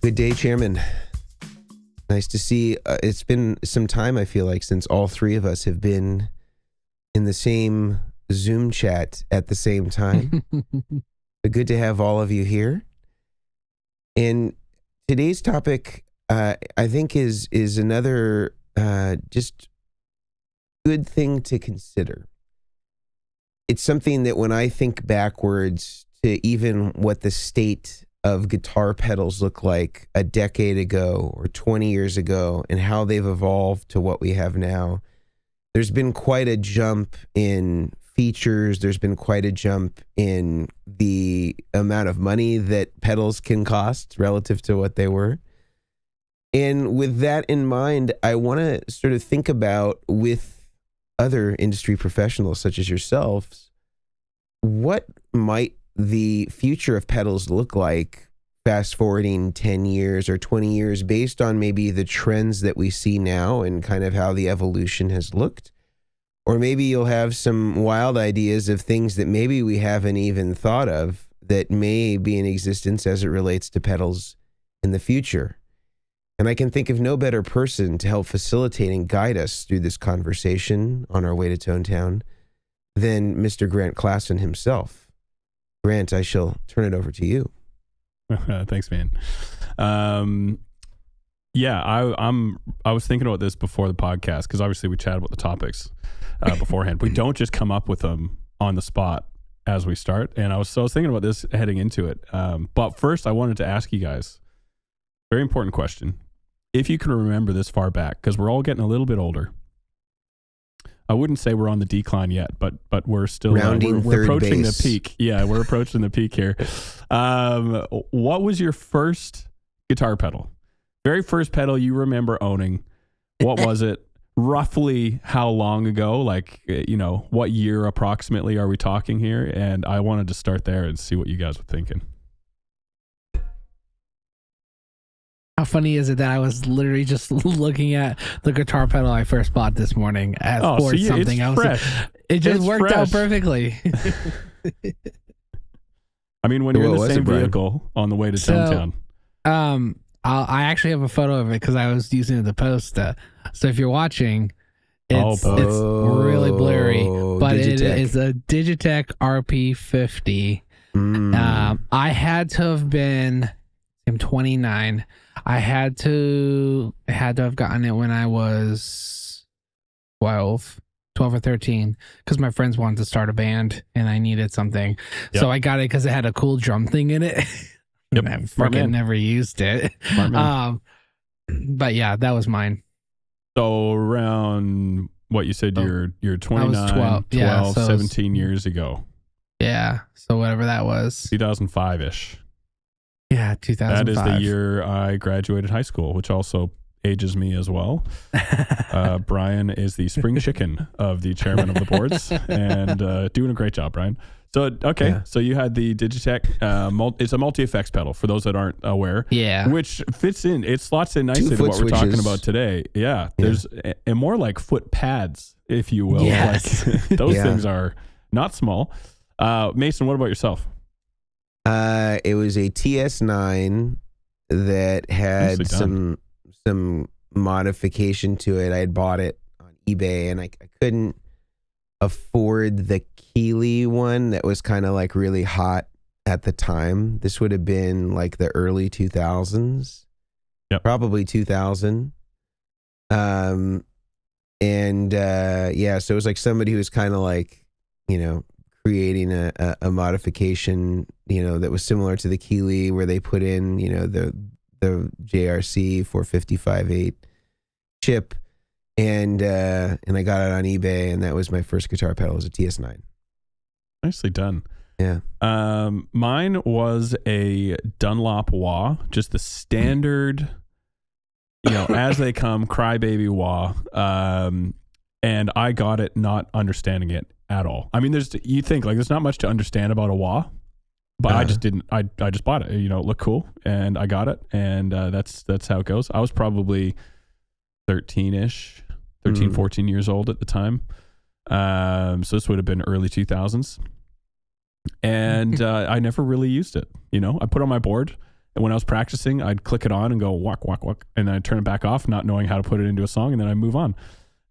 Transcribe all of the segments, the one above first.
Good day, Chairman. Nice to see. It's been some time, I feel like, since all three of us have been in the same Zoom chat at the same time. But good to have all of you here. And today's topic, I think, is another just good thing to consider. It's something that when I think backwards to even what the state of guitar pedals look like a decade ago or 20 years ago and how they've evolved to what we have now, there's been quite a jump in features. There's been quite a jump in the amount of money that pedals can cost relative to what they were. And with that in mind, I want to sort of think about, with other industry professionals such as yourselves, what might the future of pedals look like fast forwarding 10 years or 20 years based on maybe the trends that we see now and kind of how the evolution has looked. Or maybe you'll have some wild ideas of things that maybe we haven't even thought of that may be in existence as it relates to pedals in the future. And I can think of no better person to help facilitate and guide us through this conversation on our way to Tone Town than Mr. Grant Klassen himself. Grant, I shall turn it over to you. Thanks, man. Yeah, I was thinking about this before the podcast because obviously we chatted about the topics beforehand. We don't just come up with them on the spot as we start. And I was thinking about this heading into it. But first, I wanted to ask you guys a very important question. If you can remember this far back, because we're all getting a little bit older. I wouldn't say we're on the decline yet, but we're still we're approaching the peak. Yeah, we're approaching the peak here. What was your first guitar pedal? Very first pedal you remember owning? What was it? Roughly how long ago? Like, what year approximately are we talking here? And I wanted to start there and see what you guys were thinking. How funny is it that I was literally just looking at the guitar pedal I first bought this morning at Ford something else. It just worked out perfectly. I mean, when you're in the same vehicle on the way to Tone Town. I actually have a photo of it because I was using it to post. So if you're watching, it's really blurry, but Digitech. It is a Digitech RP50. I had to have been, I'm 29. I had to have gotten it when I was 12 or 13 because my friends wanted to start a band and I needed something. Yep. So I got it because it had a cool drum thing in it. Yep. I fucking never used it. But yeah, that was mine. So around what you said, you're 29, 12 17 years ago. Yeah. So whatever that was. 2005-ish. Yeah, 2005. That is the year I graduated high school, which also ages me as well. Brian is the spring chicken of the chairman of the boards and doing a great job, Brian. So, okay. Yeah. So you had the Digitech, it's a multi-effects pedal for those that aren't aware. Yeah. Which fits in, it slots in nicely to what we're talking about today. Yeah. There's a more like foot pads, if you will. Yes. Like, those things are not small. Mason, what about yourself? It was a TS9 that had some modification to it. I had bought it on eBay and I couldn't afford the Keeley one that was kind of like really hot at the time. This would have been like the early 2000s. Yep. Probably 2000. So it was like somebody who was kind of like, creating a modification, that was similar to the Keeley where they put in, the JRC 455.8 chip. And I got it on eBay, and that was my first guitar pedal. It was a TS9. Nicely done. Yeah. Mine was a Dunlop wah, just the standard, as they come, crybaby wah. And I got it not understanding it at all. I mean, you think like there's not much to understand about a wah, but I just didn't. I just bought it. It looked cool, and I got it, and that's how it goes. I was probably 13-ish, 14 years old at the time. So this would have been early 2000s. And I never really used it. I put on my board And when I was practicing, I'd click it on and go walk, walk, walk, and then I'd turn it back off, not knowing how to put it into a song, and then I'd move on.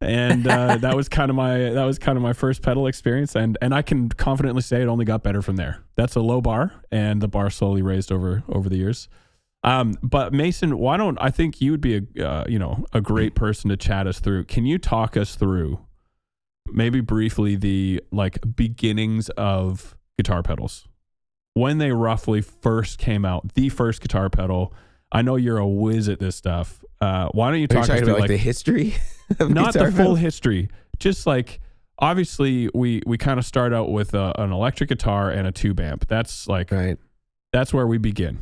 And that was kind of my first pedal experience, and I can confidently say it only got better from there. That's a low bar, and the bar slowly raised over the years. But Mason, I think you would be a great person to chat us through. Can you talk us through maybe briefly the beginnings of guitar pedals, when they roughly first came out, the first guitar pedal? I know you're a whiz at this stuff. Why don't you talk us through about the history? Not the full history, just obviously we kind of start out with an electric guitar and a tube amp. That's right. That's where we begin.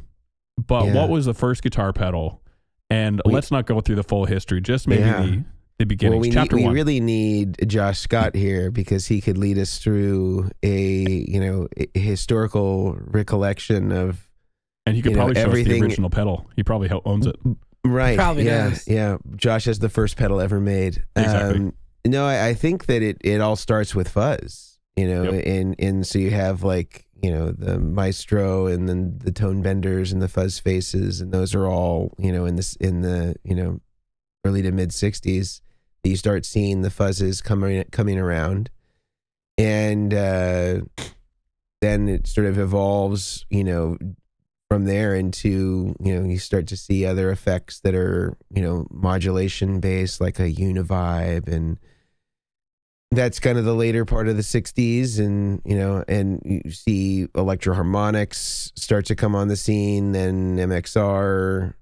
But what was the first guitar pedal? And let's not go through the full history, just maybe the beginning. Well, Chapter 1. We really need Josh Scott here because he could lead us through a historical recollection of. And he could probably show us the original pedal. He probably owns it. Right. Probably does. Yeah. Josh has the first pedal ever made. Exactly. I think that it all starts with fuzz, and so you have the Maestro and then the tone benders and the fuzz faces, and those are all, in the early to mid 60s that you start seeing the fuzzes coming around. And then it sort of evolves, from there into, you start to see other effects that are, modulation based, like a univibe, and that's kind of the later part of the 60s. And, and you see electro-harmonics start to come on the scene, then MXR,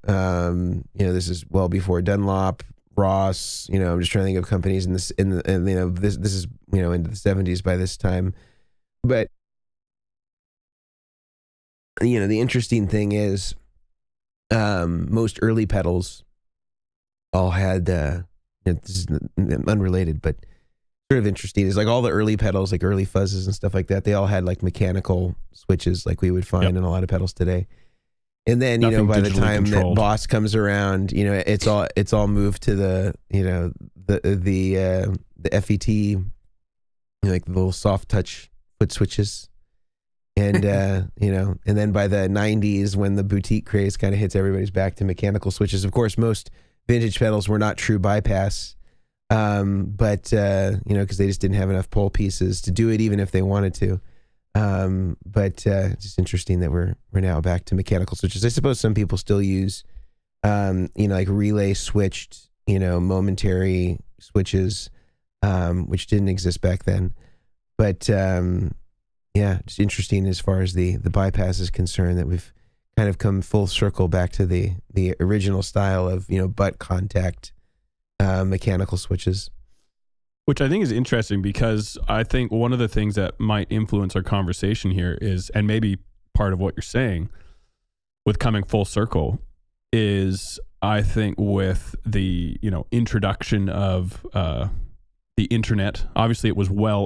this is well before Dunlop, Ross, I'm just trying to think of companies this is, into the 70s by this time. But the interesting thing is, most early pedals all had, this is unrelated, but sort of interesting, is all the early pedals, early fuzzes and stuff like that, they all had mechanical switches like we would find in a lot of pedals today. And then, by the time that Boss comes around, it's all moved to the FET, the little soft touch foot switches. And, and then by the 90s, when the boutique craze kind of hits, everybody's back to mechanical switches. Of course, most vintage pedals were not true bypass, but, because they just didn't have enough pole pieces to do it, even if they wanted to. But it's just interesting that we're now back to mechanical switches. I suppose some people still use, relay switched, momentary switches, which didn't exist back then. But, just interesting as far as the bypass is concerned, that we've kind of come full circle back to the original style of, butt contact mechanical switches. Which I think is interesting, because I think one of the things that might influence our conversation here is, and maybe part of what you're saying with coming full circle, is I think with the, introduction of the internet. Obviously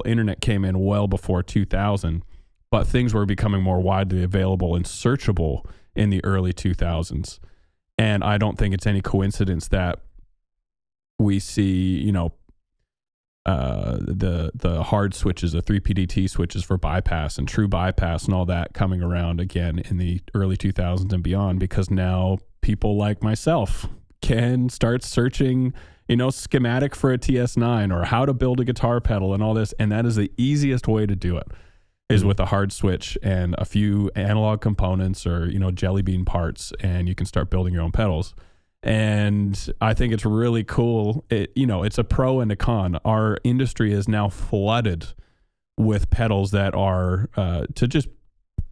internet came in well before 2000, but things were becoming more widely available and searchable in the early 2000s. And I don't think it's any coincidence that we see, the hard switches, the 3PDT switches for bypass and true bypass and all that coming around again in the early 2000s and beyond, because now people like myself can start searching, schematic for a TS9 or how to build a guitar pedal and all this. And that is the easiest way to do it, is with a hard switch and a few analog components or, jelly bean parts, and you can start building your own pedals. And I think it's really cool. It's a pro and a con. Our industry is now flooded with pedals that are, to just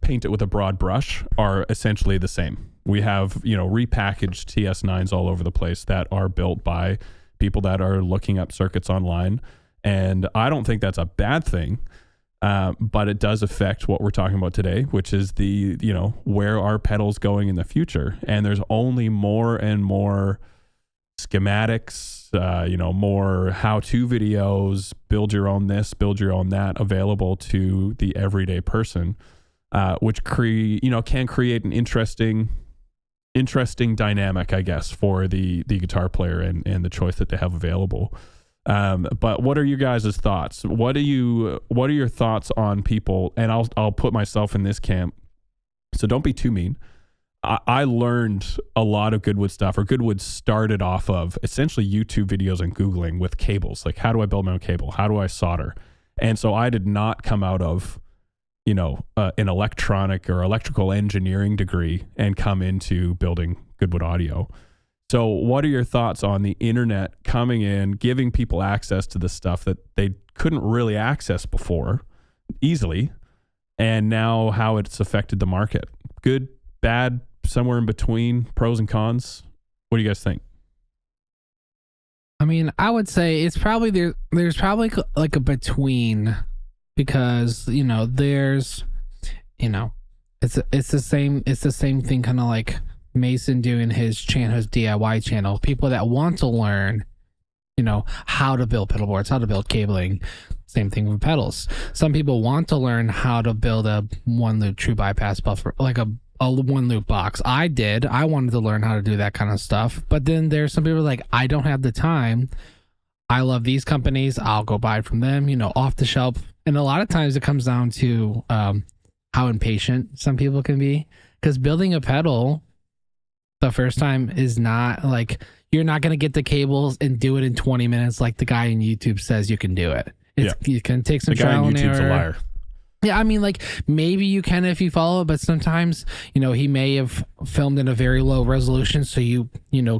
paint it with a broad brush, are essentially the same. We have, repackaged TS9s all over the place that are built by people that are looking up circuits online. And I don't think that's a bad thing. But it does affect what we're talking about today, which is the, where are pedals going in the future? And there's only more and more schematics, more how-to videos, build your own this, build your own that, available to the everyday person, which can create an interesting dynamic, I guess, for the guitar player and the choice that they have available. But what are you guys' thoughts? What are your thoughts on people? And I'll put myself in this camp, so don't be too mean. I learned a lot of Goodwood stuff, or Goodwood started off of essentially YouTube videos and Googling with cables. Like, how do I build my own cable? How do I solder? And so I did not come out of, an electronic or electrical engineering degree and come into building Goodwood audio. So what are your thoughts on the internet coming in, giving people access to the stuff that they couldn't really access before easily, and now how it's affected the market? Good, bad, somewhere in between, pros and cons? What do you guys think? I mean, I would say it's probably there's probably like a between, because there's it's the same thing, kind of like Mason doing his DIY channel. People that want to learn how to build pedal boards, how to build cabling. Same thing with pedals. Some people want to learn how to build a one loop true bypass buffer, like a one loop box. I wanted to learn how to do that kind of stuff. But then there's some people like, I don't have the time. I love these companies. I'll go buy from them, off the shelf. And a lot of times it comes down to how impatient some people can be, because building a pedal the first time is not like, you're not going to get the cables and do it in 20 minutes like the guy in YouTube says you can do it. You can take some trial and error. The guy on YouTube's a liar. Yeah, I mean, like, maybe you can if you follow it, but sometimes, he may have filmed in a very low resolution, so you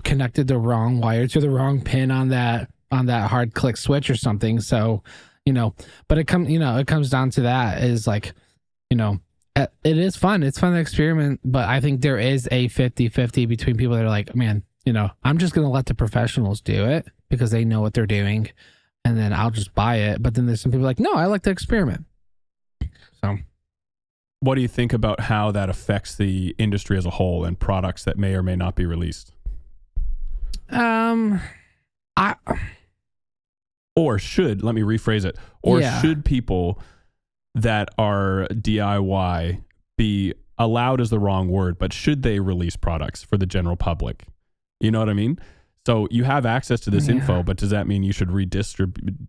connected the wrong wire to the wrong pin on that hard click switch or something. So, but it comes down to that, is like, it is fun. It's fun to experiment, but I think there is a 50-50 between people that are like, man, I'm just going to let the professionals do it because they know what they're doing, and then I'll just buy it. But then there's some people like, no, I like to experiment. So, what do you think about how that affects the industry as a whole and products that may or may not be released? Let me rephrase it. Should people that are DIY be allowed, is the wrong word, but should they release products for the general public? You know what I mean? So you have access to this info, but does that mean you should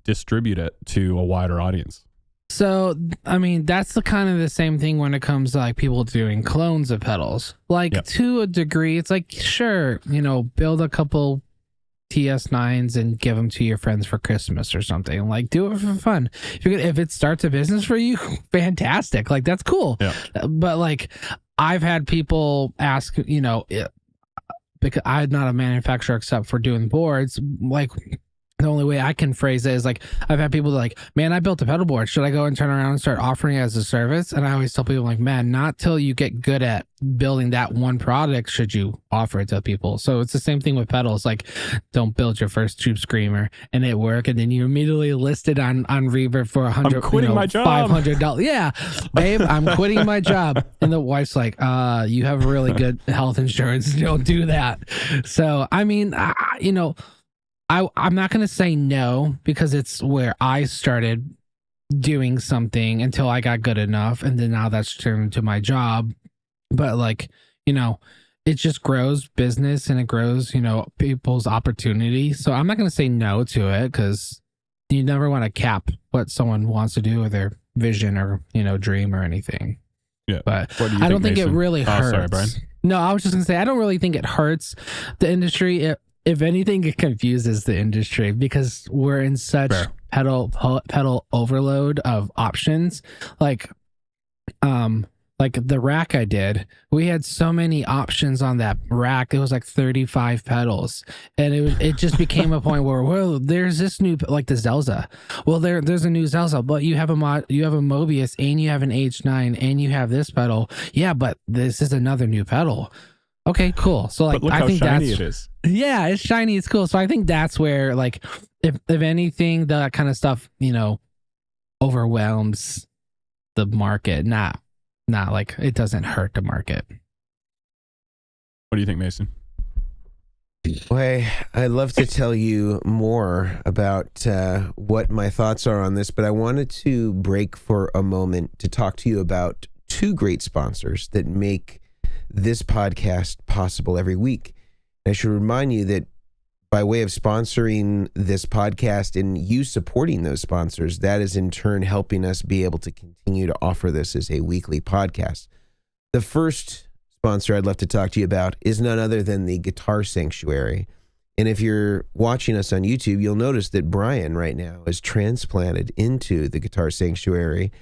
distribute it to a wider audience? So, I mean, that's the same thing when it comes to like people doing clones of pedals. Like, to a degree, it's like, sure, build a couple TS9s and give them to your friends for Christmas or something. Like, do it for fun. If it starts a business for you, fantastic. Like, that's cool. Yeah. But like, I've had people ask, because I'm not a manufacturer except for doing boards, like, the only way I can phrase it is like, I've had people like, man, I built a pedal board. Should I go and turn around and start offering it as a service? And I always tell people like, man, not till you get good at building that one product should you offer it to people. So it's the same thing with pedals. Like, don't build your first tube screamer and it work, and then you immediately list it on Reverb for $100. I'm quitting my job. $500. Yeah, babe, I'm quitting my job. And the wife's like, you have really good health insurance. Don't do that. So I mean, I'm not going to say no, because it's where I started doing something until I got good enough. And then now that's turned into my job. But like, it just grows business and it grows, people's opportunity. So I'm not going to say no to it, because you never want to cap what someone wants to do with their vision or, dream or anything. Yeah. But I don't think Mason? it really hurts. Sorry, Brian. No, I was just going to say, I don't really think it hurts the industry. If anything, it confuses the industry, because we're in such pedal overload of options. Like the rack I did, we had so many options on that rack. It was like 35 pedals, and it just became a point where, well, there's this new, like the Zelza. Well, there's a new Zelza, but you have a Mobius, and you have an H9, and you have this pedal. Yeah, but this is another new pedal. Okay, cool. So like, I think shiny it is. Yeah, it's shiny. It's cool. So I think that's where, like, if anything, that kind of stuff, overwhelms the market. Not like it doesn't hurt the market. What do you think, Mason? Well, I'd love to tell you more about what my thoughts are on this, but I wanted to break for a moment to talk to you about two great sponsors that make this podcast possible every week. I should remind you that by way of sponsoring this podcast and you supporting those sponsors, that is in turn helping us be able to continue to offer this as a weekly podcast. The first sponsor I'd love to talk to you about is none other than the Guitar Sanctuary. And if you're watching us on YouTube, you'll notice that Brian right now is transplanted into the Guitar Sanctuary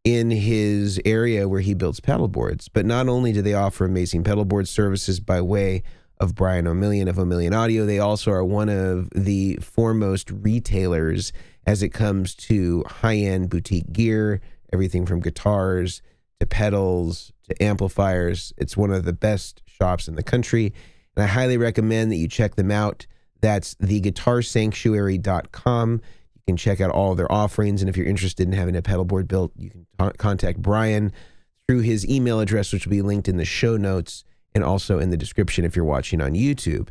in his area where he builds pedal boards. But not only do they offer amazing pedal board services by way of Brian Omilion of Omilion Audio, they also are one of the foremost retailers as it comes to high-end boutique gear, everything from guitars to pedals to amplifiers. It's one of the best shops in the country, and I highly recommend that you check them out. That's theguitarsanctuary.com. You can check out all of their offerings, and if you're interested in having a pedal board built, you can contact Brian through his email address, which will be linked in the show notes and also in the description if you're watching on YouTube.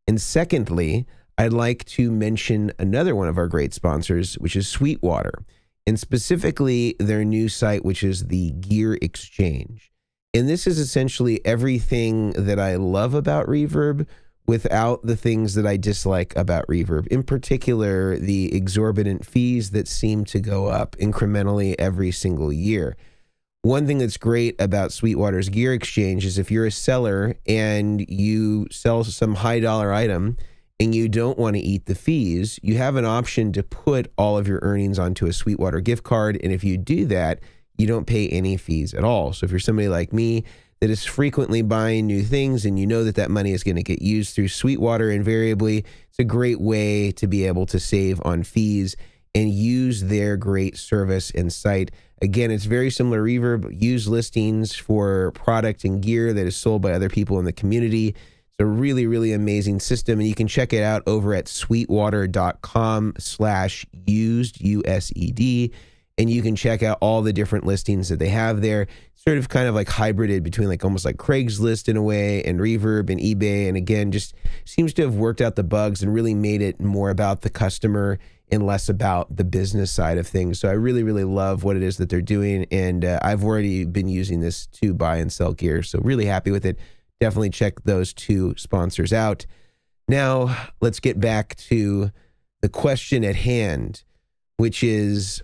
And secondly, I'd like to mention another one of our great sponsors, which is Sweetwater, and specifically their new site, which is the Gear Exchange. And this is essentially everything that I love about Reverb without the things that I dislike about Reverb. In particular, the exorbitant fees that seem to go up incrementally every single year. One thing that's great about Sweetwater's Gear Exchange is if you're a seller and you sell some high dollar item and you don't want to eat the fees, you have an option to put all of your earnings onto a Sweetwater gift card. And if you do that, you don't pay any fees at all. So if you're somebody like me that is frequently buying new things and you know that that money is going to get used through Sweetwater invariably, it's a great way to be able to save on fees and use their great service and site. Again, it's very similar to Reverb. Use listings for product and gear that is sold by other people in the community. It's a really, really amazing system, and you can check it out over at sweetwater.com/used, USED, and you can check out all the different listings that they have there. Sort of kind of like hybrided between like almost like Craigslist in a way and Reverb and eBay, and again, just seems to have worked out the bugs and really made it more about the customer and less about the business side of things. So I really, really love what it is that they're doing, and I've already been using this to buy and sell gear, so really happy with it. Definitely check those two sponsors out. Now, let's get back to the question at hand, which is,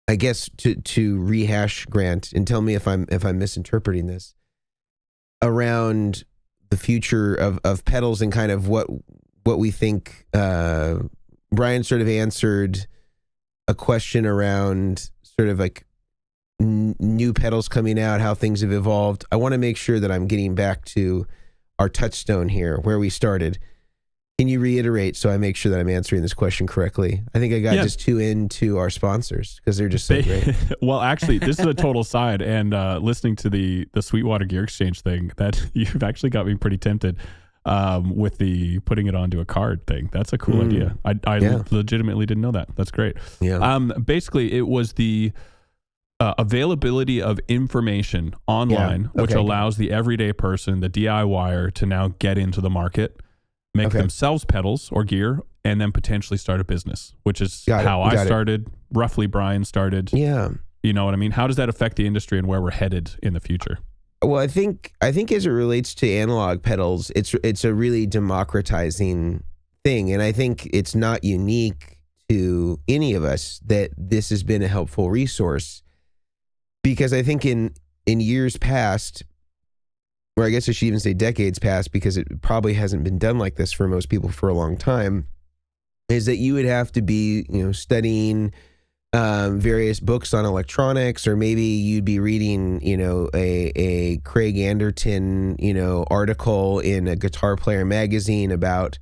I guess, to rehash, Grant, and tell me if I'm misinterpreting this, around the future of pedals and kind of what we think. Brian sort of answered a question around sort of like new pedals coming out, how things have evolved. I want to make sure that I'm getting back to our touchstone here, where we started. Can you reiterate so I make sure that I'm answering this question correctly? I think I got just too into our sponsors because they're just so great. Well, actually, this is a total side, and listening to the Sweetwater Gear Exchange thing, that you've actually got me pretty tempted with the putting it onto a card thing. That's a cool idea. I legitimately didn't know that. That's great. Yeah. Basically, it was the availability of information online, which allows the everyday person, the DIYer, to now get into the market, make themselves pedals or gear, and then potentially start a business, which is how I started. Roughly, Brian started. Yeah. You know what I mean? How does that affect the industry and where we're headed in the future? Well, I think as it relates to analog pedals, it's a really democratizing thing, and I think it's not unique to any of us that this has been a helpful resource, because I think in years past, or I guess I should even say decades past, because it probably hasn't been done like this for most people for a long time, is that you would have to be, studying various books on electronics, or maybe you'd be reading, a Craig Anderton, article in a Guitar Player magazine about,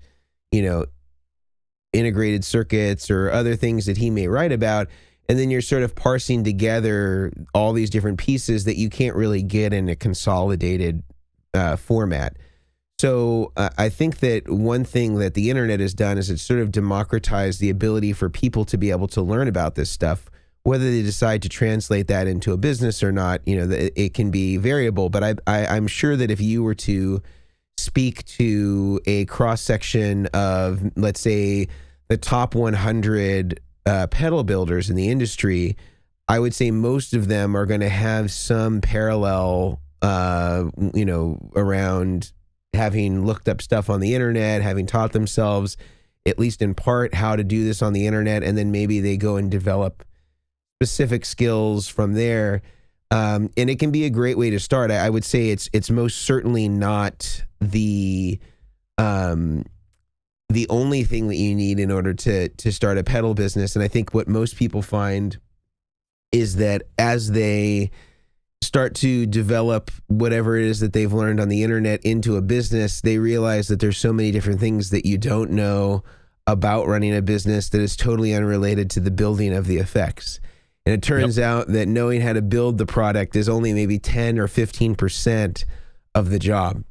integrated circuits or other things that he may write about. And then you're sort of parsing together all these different pieces that you can't really get in a consolidated format. So I think that one thing that the internet has done is it's sort of democratized the ability for people to be able to learn about this stuff, whether they decide to translate that into a business or not. It can be variable, but I'm sure that if you were to speak to a cross section of, let's say, the top 100 pedal builders in the industry, I would say most of them are going to have some parallel, around having looked up stuff on the internet, having taught themselves, at least in part, how to do this on the internet, and then maybe they go and develop specific skills from there. And it can be a great way to start. I would say it's most certainly not the only thing that you need in order to start a pedal business. And I think what most people find is that as they start to develop whatever it is that they've learned on the internet into a business, they realize that there's so many different things that you don't know about running a business that is totally unrelated to the building of the effects. And it turns out that knowing how to build the product is only maybe 10 or 15% of the job.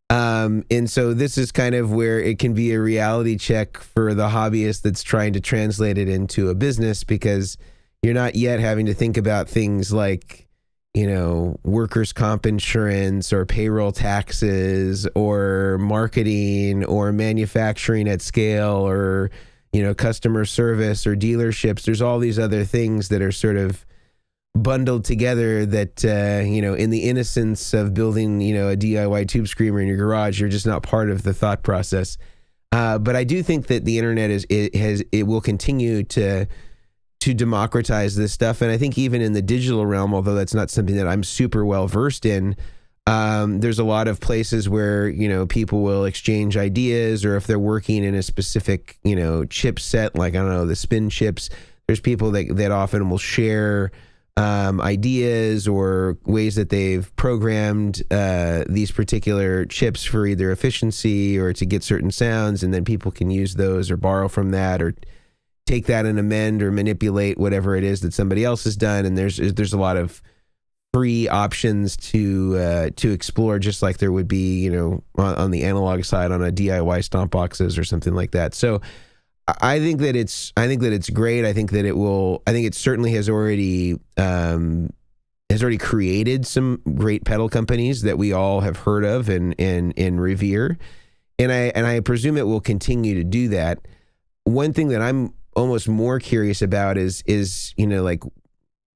And so this is kind of where it can be a reality check for the hobbyist that's trying to translate it into a business, because you're not yet having to think about things like, you know, workers' comp insurance or payroll taxes or marketing or manufacturing at scale or, you know, customer service or dealerships. There's all these other things that are sort of bundled together that, you know, in the innocence of building, you know, a DIY tube screamer in your garage, you're just not part of the thought process. But I do think that the internet it will continue to democratize this stuff. And I think even in the digital realm, although that's not something that I'm super well versed in, there's a lot of places where, you know, people will exchange ideas, or if they're working in a specific, you know, chipset, like, I don't know, the spin chips, there's people that often will share ideas or ways that they've programmed these particular chips for either efficiency or to get certain sounds, and then people can use those or borrow from that or take that and amend or manipulate whatever it is that somebody else has done. And there's a lot of free options to explore, just like there would be, you know, on the analog side on a DIY stomp boxes or something like that. So I think that it's great. I think it certainly has already created some great pedal companies that we all have heard of and revere. And I presume it will continue to do that. One thing that I'm almost more curious about is, you know, like,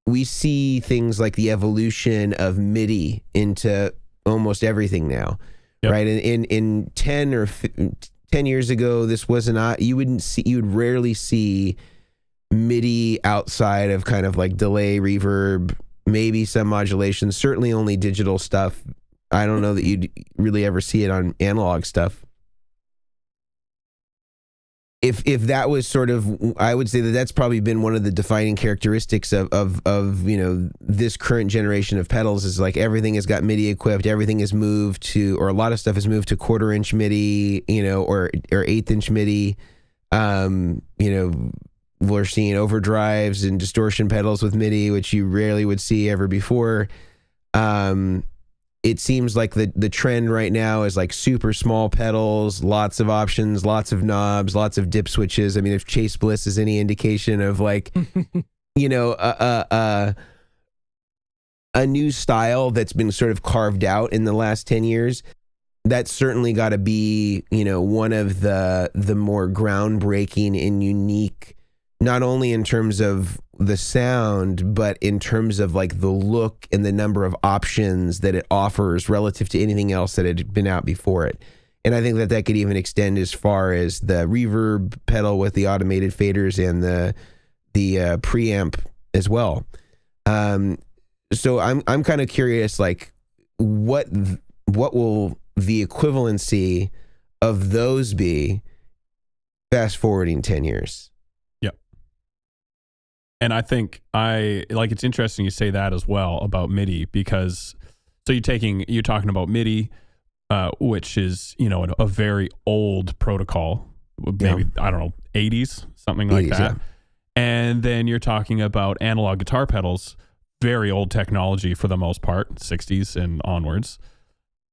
we see things like the evolution of MIDI into almost everything now, right? And in 10 years ago, this was not, you would rarely see MIDI outside of kind of like delay, reverb, maybe some modulation, certainly only digital stuff. I don't know that you'd really ever see it on analog stuff. If that was sort of, I would say that that's probably been one of the defining characteristics of you know, this current generation of pedals, is like everything has got MIDI equipped, everything is moved to, or a lot of stuff is moved to 1/4-inch MIDI, you know, or 1/8-inch MIDI. You know, we're seeing overdrives and distortion pedals with MIDI, which you rarely would see ever before. It seems like the trend right now is like super small pedals, lots of options, lots of knobs, lots of dip switches. I mean, if Chase Bliss is any indication of like, you know, a new style that's been sort of carved out in the last 10 years, that's certainly got to be, you know, one of the more groundbreaking and unique, not only in terms of the sound, but in terms of like the look and the number of options that it offers relative to anything else that had been out before it. And I think that could even extend as far as the reverb pedal with the automated faders and the preamp as well. So I'm kind of curious, like, what will the equivalency of those be fast forwarding 10 years? And I think it's interesting you say that as well about MIDI, because so you're talking about MIDI, which is, you know, a very old protocol, maybe, I don't know, 80s, something like that. Yeah. And then you're talking about analog guitar pedals, very old technology for the most part, 60s and onwards.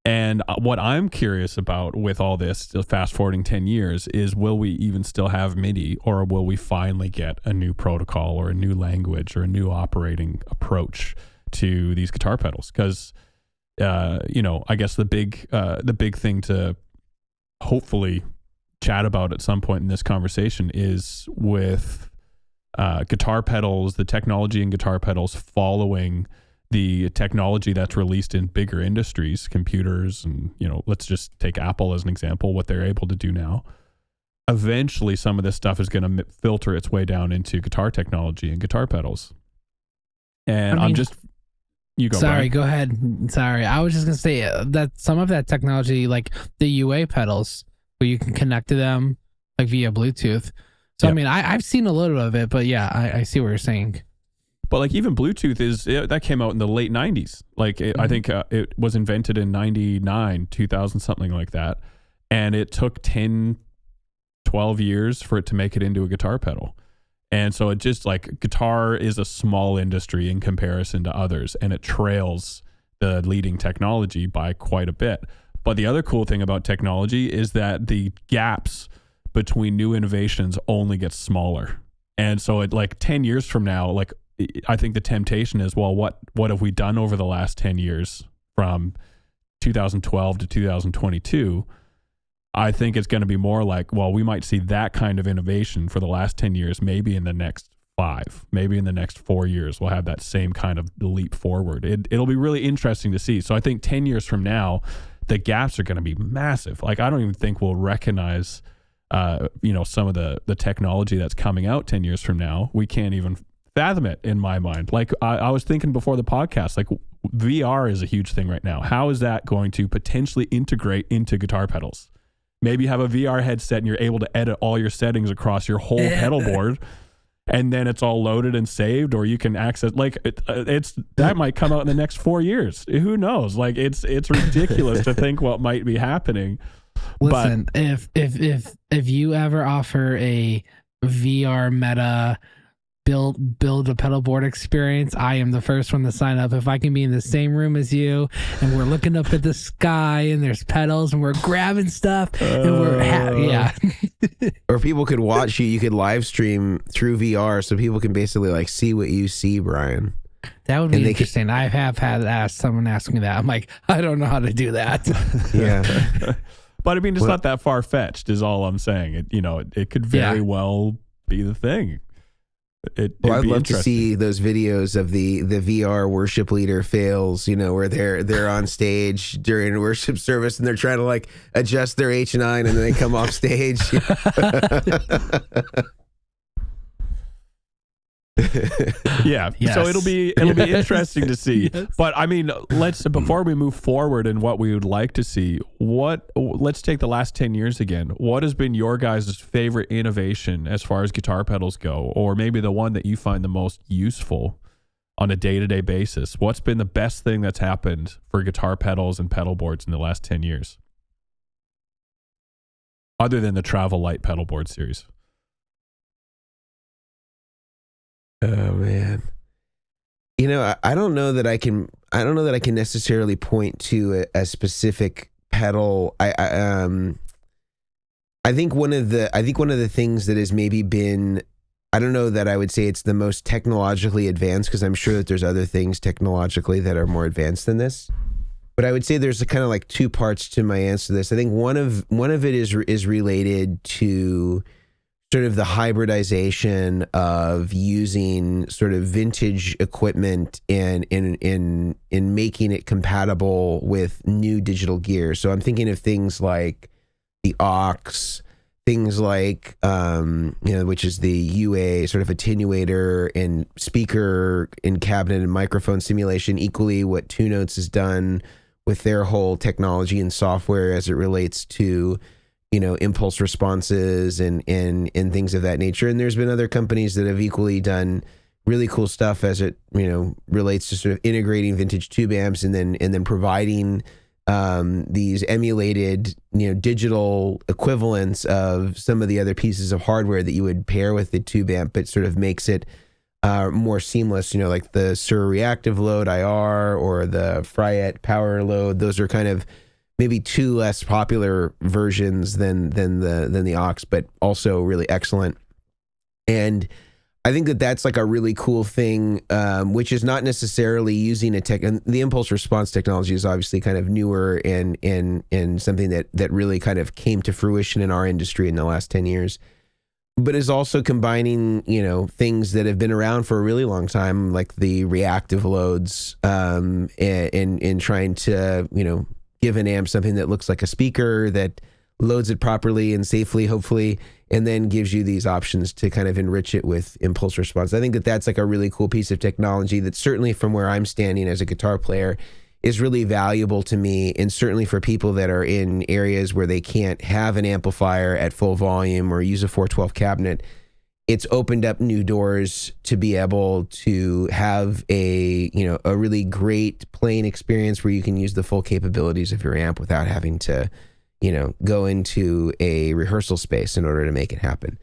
And what I'm curious about with all this, fast forwarding 10 years, is will we even still have MIDI, or will we finally get a new protocol or a new language or a new operating approach to these guitar pedals? Because, you know, I guess the big thing to hopefully chat about at some point in this conversation is with guitar pedals, the technology in guitar pedals following the technology that's released in bigger industries, computers, and, you know, let's just take Apple as an example, what they're able to do now. Eventually, some of this stuff is going to filter its way down into guitar technology and guitar pedals. And You go. Sorry, Brian. go ahead. Sorry, I was just gonna say that some of that technology, like the UA pedals, where you can connect to them like via Bluetooth. So I mean, I've seen a little of it, but yeah, I see what you're saying. But like even Bluetooth that came out in the late 90s. Like I think it was invented in 99, 2000, something like that. And it took 10, 12 years for it to make it into a guitar pedal. And so it just like guitar is a small industry in comparison to others, and it trails the leading technology by quite a bit. But the other cool thing about technology is that the gaps between new innovations only get smaller. And so it like 10 years from now, like I think the temptation is, well, what have we done over the last 10 years from 2012 to 2022? I think it's going to be more like, well, we might see that kind of innovation for the last 10 years, maybe in the next 5, maybe in the next 4 years, we'll have that same kind of leap forward. It'll be really interesting to see. So I think 10 years from now, the gaps are going to be massive. Like, I don't even think we'll recognize, some of the technology that's coming out 10 years from now. We can't even fathom it in my mind. Like I was thinking before the podcast, like VR is a huge thing right now. How is that going to potentially integrate into guitar pedals? Maybe you have a VR headset and you're able to edit all your settings across your whole pedal board, and then it's all loaded and saved, or you can access that might come out in the next 4 years. Who knows? Like it's ridiculous to think what might be happening. Listen, if you ever offer a VR meta build a pedal board experience, I am the first one to sign up. If I can be in the same room as you and we're looking up at the sky and there's pedals and we're grabbing stuff and we're or people could watch you could live stream through VR so people can basically like see what you see, Brian. That would be interesting. I have had someone ask me that. I'm like, I don't know how to do that. Yeah. But I mean, it's not that far-fetched is all I'm saying. It could very well be the thing. I'd love to see those videos of the VR worship leader fails, where they're on stage during worship service and they're trying to like adjust their H9 and then they come off stage. Yeah. Yes. So it'll be interesting to see. Yes. But I mean, before we move forward and what we would like to see, let's take the last 10 years again. What has been your guys' favorite innovation as far as guitar pedals go, or maybe the one that you find the most useful on a day-to-day basis? What's been the best thing that's happened for guitar pedals and pedal boards in the last 10 years? Other than the Travel Light pedal board series. Oh man, I don't know that I can necessarily point to a specific pedal. I think one of the things that has maybe been, I don't know that I would say it's the most technologically advanced, because I'm sure that there's other things technologically that are more advanced than this. But I would say there's kind of like two parts to my answer to this. I think one of it is related to sort of the hybridization of using sort of vintage equipment and in making it compatible with new digital gear. So I'm thinking of things like the aux, things like which is the UA sort of attenuator and speaker and cabinet and microphone simulation. Equally, what Two Notes has done with their whole technology and software as it relates to impulse responses and things of that nature. And there's been other companies that have equally done really cool stuff as it, relates to sort of integrating vintage tube amps and then providing these emulated, digital equivalents of some of the other pieces of hardware that you would pair with the tube amp, but sort of makes it more seamless, like the Sur Reactive Load IR or the Fryette Power Load. Those are kind of maybe two less popular versions than the aux, but also really excellent. And I think that's like a really cool thing, which is not necessarily using and the impulse response technology is obviously kind of newer and something that really kind of came to fruition in our industry in the last 10 years, but is also combining, things that have been around for a really long time, like the reactive loads, and trying to, give an amp something that looks like a speaker, that loads it properly and safely, hopefully, and then gives you these options to kind of enrich it with impulse response. I think that that's like a really cool piece of technology that certainly from where I'm standing as a guitar player is really valuable to me, and certainly for people that are in areas where they can't have an amplifier at full volume or use a 412 cabinet. It's opened up new doors to be able to have a really great playing experience where you can use the full capabilities of your amp without having to, go into a rehearsal space in order to make it happen.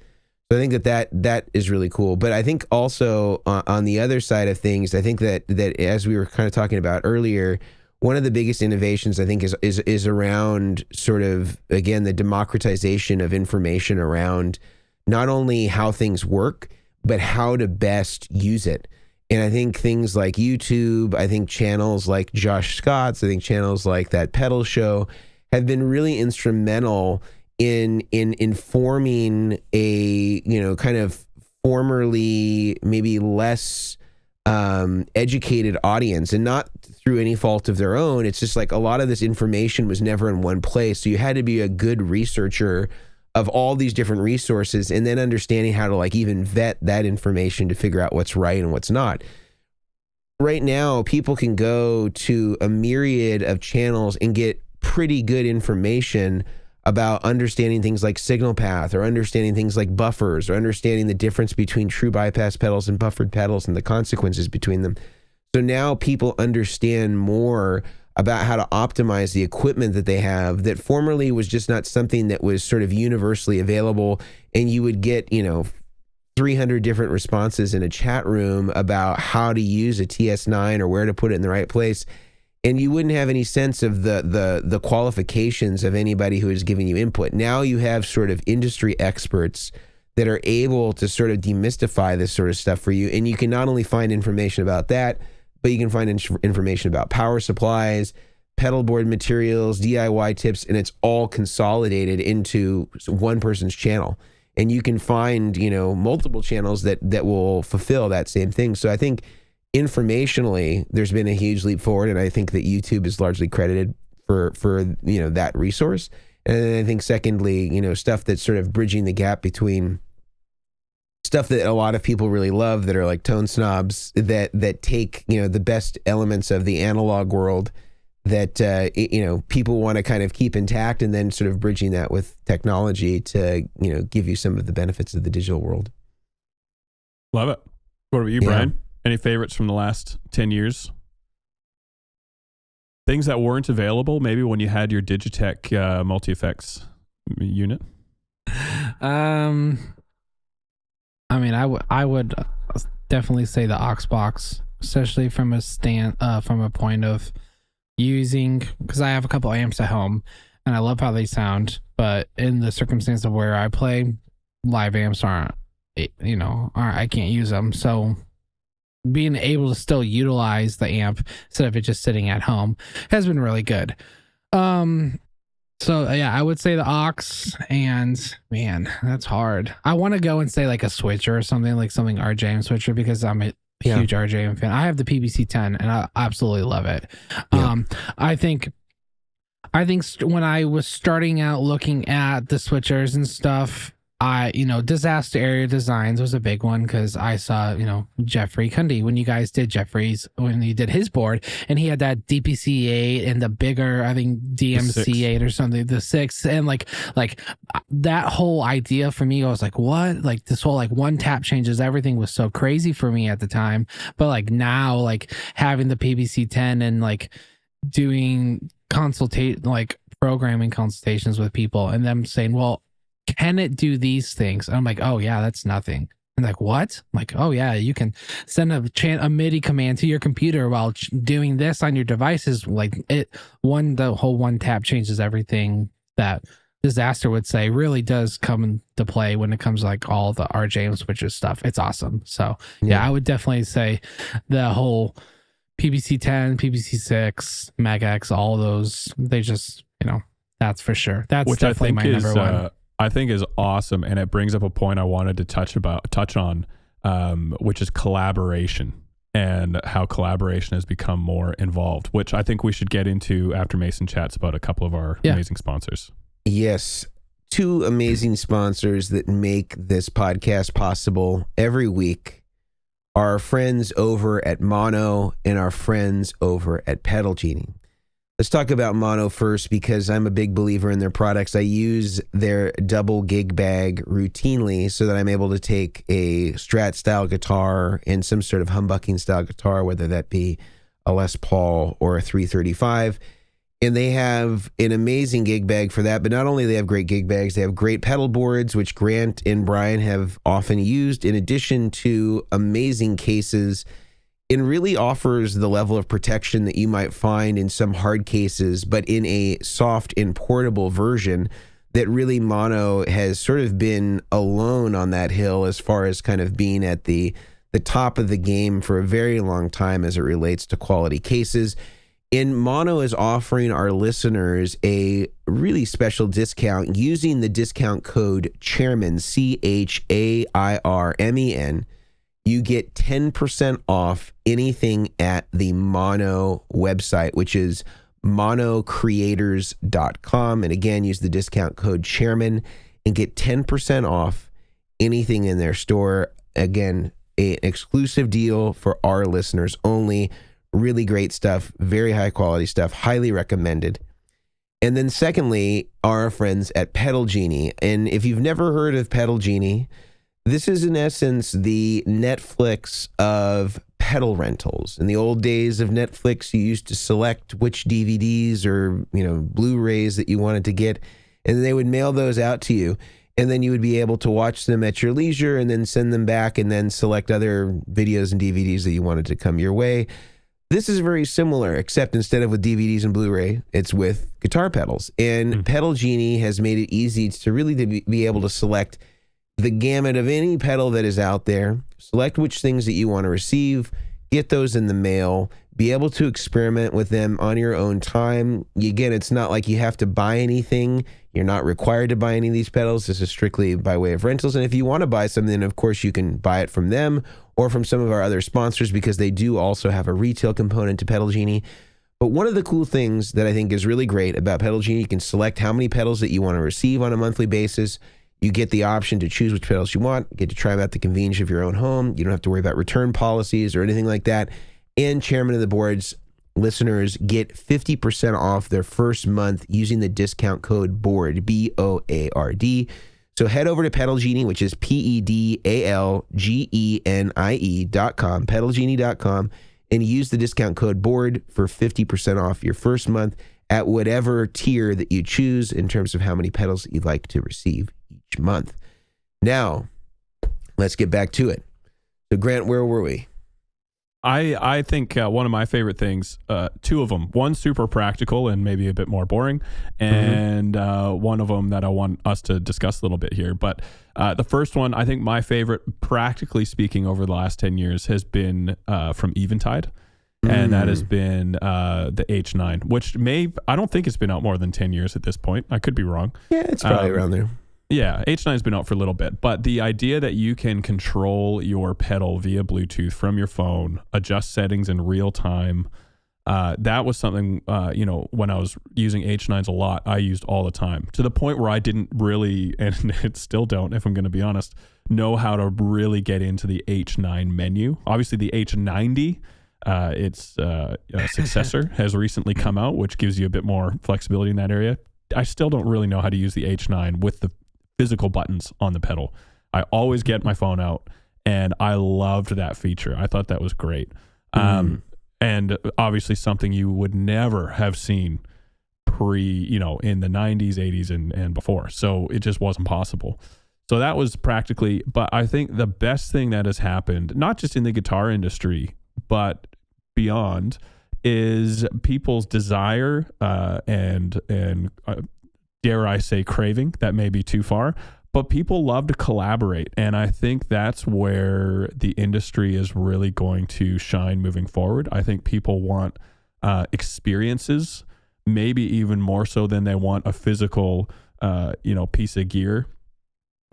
So I think that is really cool. But I think also on the other side of things, I think that as we were kind of talking about earlier, one of the biggest innovations I think is around sort of, again, the democratization of information around not only how things work, but how to best use it. And I think things like YouTube, I think channels like Josh Scott's, I think channels like that Pedal Show have been really instrumental in informing a, kind of formerly maybe less educated audience, and not through any fault of their own. It's just like a lot of this information was never in one place. So you had to be a good researcher of all these different resources, and then understanding how to like even vet that information to figure out what's right and what's not. Right now, people can go to a myriad of channels and get pretty good information about understanding things like signal path, or understanding things like buffers, or understanding the difference between true bypass pedals and buffered pedals and the consequences between them. So now people understand more about how to optimize the equipment that they have that formerly was just not something that was sort of universally available. And you would get, 300 different responses in a chat room about how to use a TS9 or where to put it in the right place. And you wouldn't have any sense of the qualifications of anybody who is giving you input. Now you have sort of industry experts that are able to sort of demystify this sort of stuff for you. And you can not only find information about that, but you can find information about power supplies, pedalboard materials, DIY tips, and it's all consolidated into one person's channel. And you can find, multiple channels that will fulfill that same thing. So I think informationally, there's been a huge leap forward, and I think that YouTube is largely credited for that resource. And then I think secondly, stuff that's sort of bridging the gap between stuff that a lot of people really love that are like tone snobs that take the best elements of the analog world that people want to kind of keep intact, and then sort of bridging that with technology to give you some of the benefits of the digital world. Love it. What about you, Brian? Any favorites from the last 10 years? Things that weren't available maybe when you had your Digitech multi-effects unit? I would definitely say the aux box, especially from a point of using, because I have a couple amps at home and I love how they sound, but in the circumstance of where I play, live amps aren't, I can't use them. So being able to still utilize the amp instead of it just sitting at home has been really good. So yeah, I would say the aux, and man, that's hard. I want to go and say like a switcher or something, like something RJM switcher, because I'm a huge RJM fan. I have the PBC-10 and I absolutely love it. I think when I was starting out looking at the switchers and stuff, Disaster Area Designs was a big one, because I saw, Jeffrey Cundy, when you guys did when he did his board, and he had that DPC-8 and the bigger, I think DMC-8 or something, the 6, and like that whole idea for me, I was like, what? Like this whole like one tap changes everything was so crazy for me at the time. But like now, like having the PBC-10 and like doing programming consultations with people and them saying, well, can it do these things? And I'm like, oh yeah, that's nothing. And like, what? I'm like, oh yeah, you can send a MIDI command to your computer while doing this on your devices. Like the whole one tap changes everything that Disaster would say really does come into play when it comes to like all the RJM switches stuff. It's awesome. So yeah, I would definitely say the whole PBC-10, PBC-6, Mag-X, all those, they just, that's for sure. That's definitely my number one. I think is awesome, and it brings up a point I wanted to touch on, which is collaboration and how collaboration has become more involved, which I think we should get into after Mason chats about a couple of our amazing sponsors. Yes. Two amazing sponsors that make this podcast possible every week. Our friends over at Mono and our friends over at Pedal Genie. Let's talk about Mono first because I'm a big believer in their products. I use their double gig bag routinely so that I'm able to take a Strat style guitar and some sort of humbucking style guitar, whether that be a Les Paul or a 335. And they have an amazing gig bag for that. But not only do they have great gig bags, they have great pedal boards, which Grant and Brian have often used, in addition to amazing cases. It really offers the level of protection that you might find in some hard cases, but in a soft and portable version that really Mono has sort of been alone on that hill as far as kind of being at the top of the game for a very long time as it relates to quality cases. And Mono is offering our listeners a really special discount using the discount code Chairmen, CHAIRMEN. You get 10% off anything at the Mono website, which is monocreators.com. And again, use the discount code Chairman and get 10% off anything in their store. Again, an exclusive deal for our listeners only. Really great stuff, very high quality stuff, highly recommended. And then secondly, our friends at Pedal Genie. And if you've never heard of Pedal Genie, this is in essence the Netflix of pedal rentals. In the old days of Netflix, you used to select which DVDs or, Blu-rays that you wanted to get, and they would mail those out to you. And then you would be able to watch them at your leisure and then send them back and then select other videos and DVDs that you wanted to come your way. This is very similar, except instead of with DVDs and Blu-ray, it's with guitar pedals. And Pedal Genie has made it easy to really be able to select the gamut of any pedal that is out there, select which things that you want to receive, get those in the mail, be able to experiment with them on your own time. Again, it's not like you have to buy anything. You're not required to buy any of these pedals. This is strictly by way of rentals. And if you want to buy something, of course, you can buy it from them or from some of our other sponsors because they do also have a retail component to Pedal Genie. But one of the cool things that I think is really great about Pedal Genie, you can select how many pedals that you want to receive on a monthly basis. You get the option to choose which pedals you want, get to try them at the convenience of your own home. You don't have to worry about return policies or anything like that. And Chairman of the Board's listeners get 50% off their first month using the discount code BOARD, BOARD. So head over to Pedal Genie, which is PEDALGENIE.com, pedalgenie.com, and use the discount code BOARD for 50% off your first month at whatever tier that you choose in terms of how many pedals you'd like to receive each month. Now, let's get back to it. So, Grant, where were we? I think one of my favorite things, two of them, one super practical and maybe a bit more boring, and one of them that I want us to discuss a little bit here. But the first one, I think my favorite, practically speaking, over the last 10 years has been from Eventide. And that has been the H9, which I don't think it's been out more than 10 years at this point. I could be wrong. Yeah, it's probably around there. Yeah, H9 has been out for a little bit. But the idea that you can control your pedal via Bluetooth from your phone, adjust settings in real time, that was something, when I was using H9s a lot, I used all the time. To the point where I didn't really, and it still don't, if I'm going to be honest, know how to really get into the H9 menu. Obviously, the H90... its successor has recently come out, which gives you a bit more flexibility in that area. I still don't really know how to use the H9 with the physical buttons on the pedal. I always get my phone out, and I loved that feature. I thought that was great. And obviously something you would never have seen in the 90s, 80s, and before. So it just wasn't possible. So that was practically, but I think the best thing that has happened, not just in the guitar industry, but beyond, is people's desire and dare I say craving. That may be too far, but people love to collaborate, and I think that's where the industry is really going to shine moving forward. I think people want experiences, maybe even more so than they want a physical piece of gear.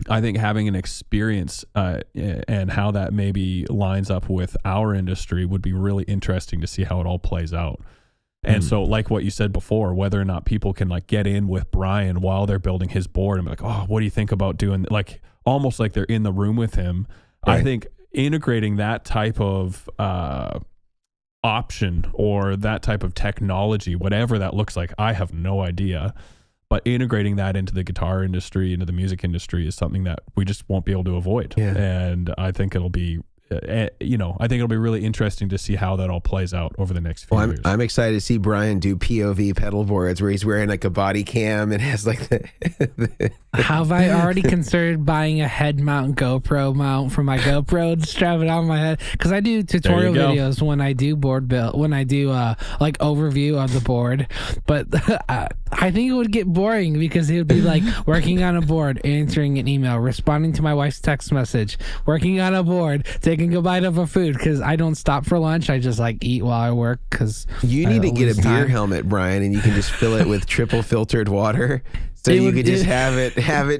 I think having an experience and how that maybe lines up with our industry would be really interesting to see how it all plays out. And so, like what you said before, whether or not people can like get in with Brian while they're building his board and be like, oh, what do you think about doing, like almost like they're in the room with him. Right. I think integrating that type of option or that type of technology, whatever that looks like, I have no idea. But integrating that into the guitar industry, into the music industry, is something that we just won't be able to avoid. Yeah. And I think it'll be, I think it'll be really interesting to see how that all plays out over the next few years. I'm excited to see Brian do POV pedal boards where he's wearing like a body cam and has like the Have I already considered buying a head mount GoPro mount for my GoPro and strap it on my head? Because I do tutorial videos when I do board build, when I do like overview of the board. But I think it would get boring because it would be like working on a board, answering an email, responding to my wife's text message, working on a board, taking a bite of a food because I don't stop for lunch. I just like eat while I work because you need to get a beer helmet, Brian, and you can just fill it with triple filtered water. So you could just have it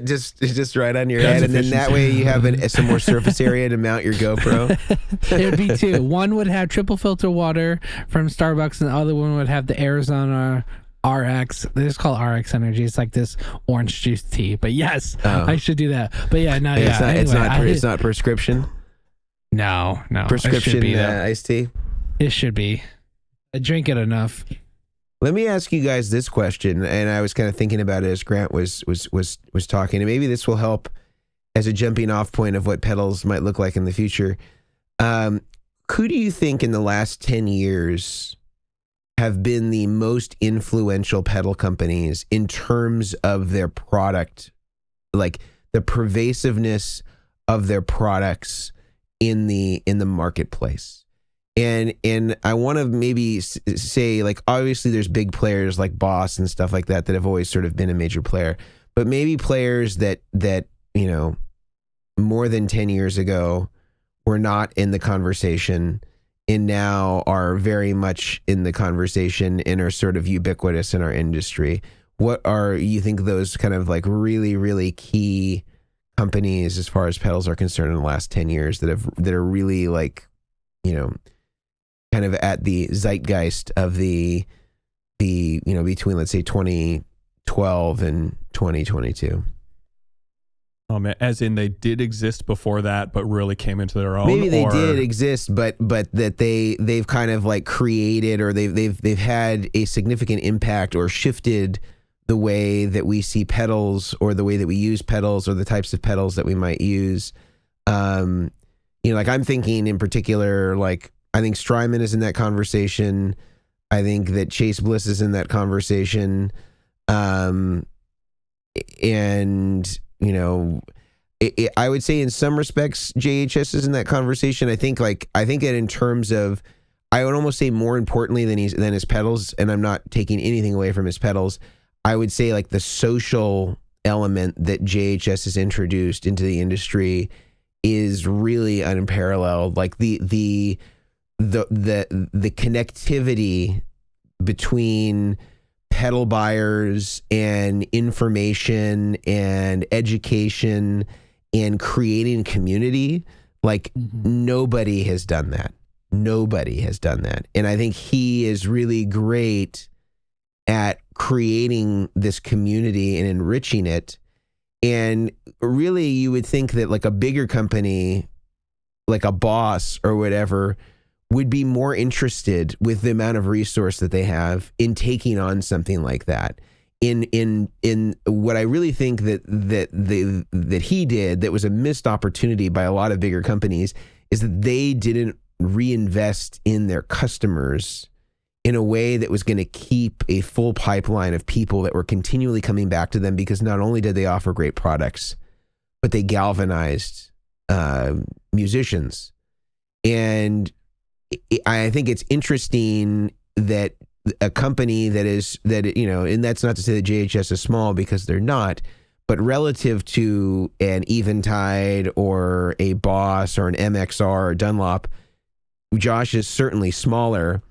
just right on your head, and then that way you have some more surface area to mount your GoPro. It would be two. One would have triple filter water from Starbucks, and the other one would have the Arizona RX. They just call it RX Energy. It's like this orange juice tea. But yes, I should do that. But yeah, no, yeah. It's not prescription. No. Prescription iced tea. It should be. I drink it enough. Let me ask you guys this question, and I was kind of thinking about it as Grant was talking, and maybe this will help as a jumping off point of what pedals might look like in the future. Who do you think in the last 10 years have been the most influential pedal companies in terms of their product, like the pervasiveness of their products in the marketplace? And I want to maybe say, like, obviously there's big players like Boss and stuff like that have always sort of been a major player, but maybe players that more than 10 years ago were not in the conversation and now are very much in the conversation and are sort of ubiquitous in our industry. What are you think those kind of like really, really key companies as far as pedals are concerned in the last 10 years that are really like, kind of at the zeitgeist of the between, let's say, 2012 and 2022? Oh man, as in they did exist before that, but really came into their own. Maybe they did exist, but that they've kind of like created, or they've had a significant impact or shifted the way that we see pedals, or the way that we use pedals, or the types of pedals that we might use. Like I'm thinking in particular, like I think Strymon is in that conversation. I think that Chase Bliss is in that conversation. I would say in some respects, JHS is in that conversation. I think that in terms of, I would almost say more importantly than his pedals, and I'm not taking anything away from his pedals, I would say like the social element that JHS has introduced into the industry is really unparalleled. Like the connectivity between pedal buyers and information and education and creating community, like nobody has done that. And I think he is really great at creating this community and enriching it. And really, you would think that like a bigger company, like a Boss or whatever, would be more interested with the amount of resource that they have in taking on something like that. In what I really think that he did that was a missed opportunity by a lot of bigger companies is that they didn't reinvest in their customers in a way that was going to keep a full pipeline of people that were continually coming back to them, because not only did they offer great products, but they galvanized musicians. And I think it's interesting that a company and that's not to say that JHS is small, because they're not, but relative to an Eventide or a Boss or an MXR or Dunlop, Josh is certainly smaller,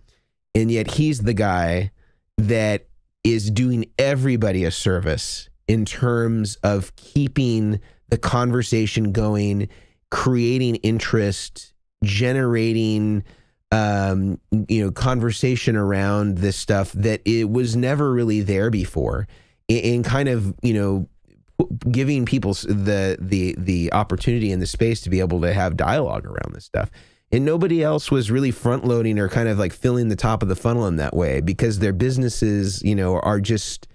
and yet he's the guy that is doing everybody a service in terms of keeping the conversation going, creating interest, generating conversation around this stuff that it was never really there before, in kind of, giving people the opportunity and the space to be able to have dialogue around this stuff. And nobody else was really front loading or kind of like filling the top of the funnel in that way, because their businesses, are just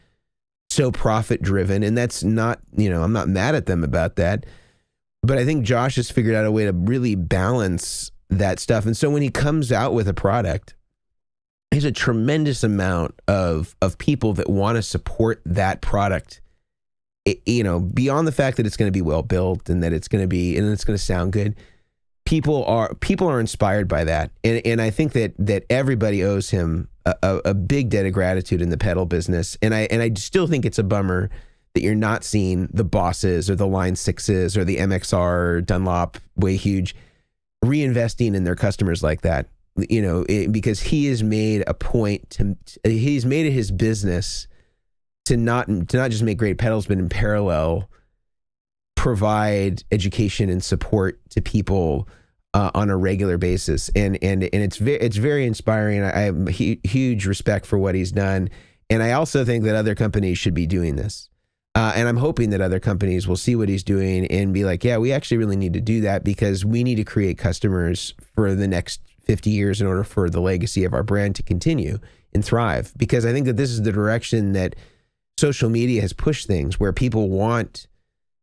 so profit driven. And that's not, I'm not mad at them about that. But I think Josh has figured out a way to really balance that stuff. And so when he comes out with a product, there's a tremendous amount of people that want to support that product, beyond the fact that it's going to be well built and that it's going to sound good. People are inspired by that. And I think that everybody owes him a big debt of gratitude in the pedal business. And I still think it's a bummer that you're not seeing the Bosses or the Line 6s or the MXR or Dunlop Way Huge reinvesting in their customers like that, because he has made a point he's made it his business to not just make great pedals, but in parallel provide education and support to people on a regular basis. And it's very inspiring. I have huge respect for what he's done. And I also think that other companies should be doing this. And I'm hoping that other companies will see what he's doing and be like, yeah, we actually really need to do that, because we need to create customers for the next 50 years in order for the legacy of our brand to continue and thrive. Because I think that this is the direction that social media has pushed things, where people want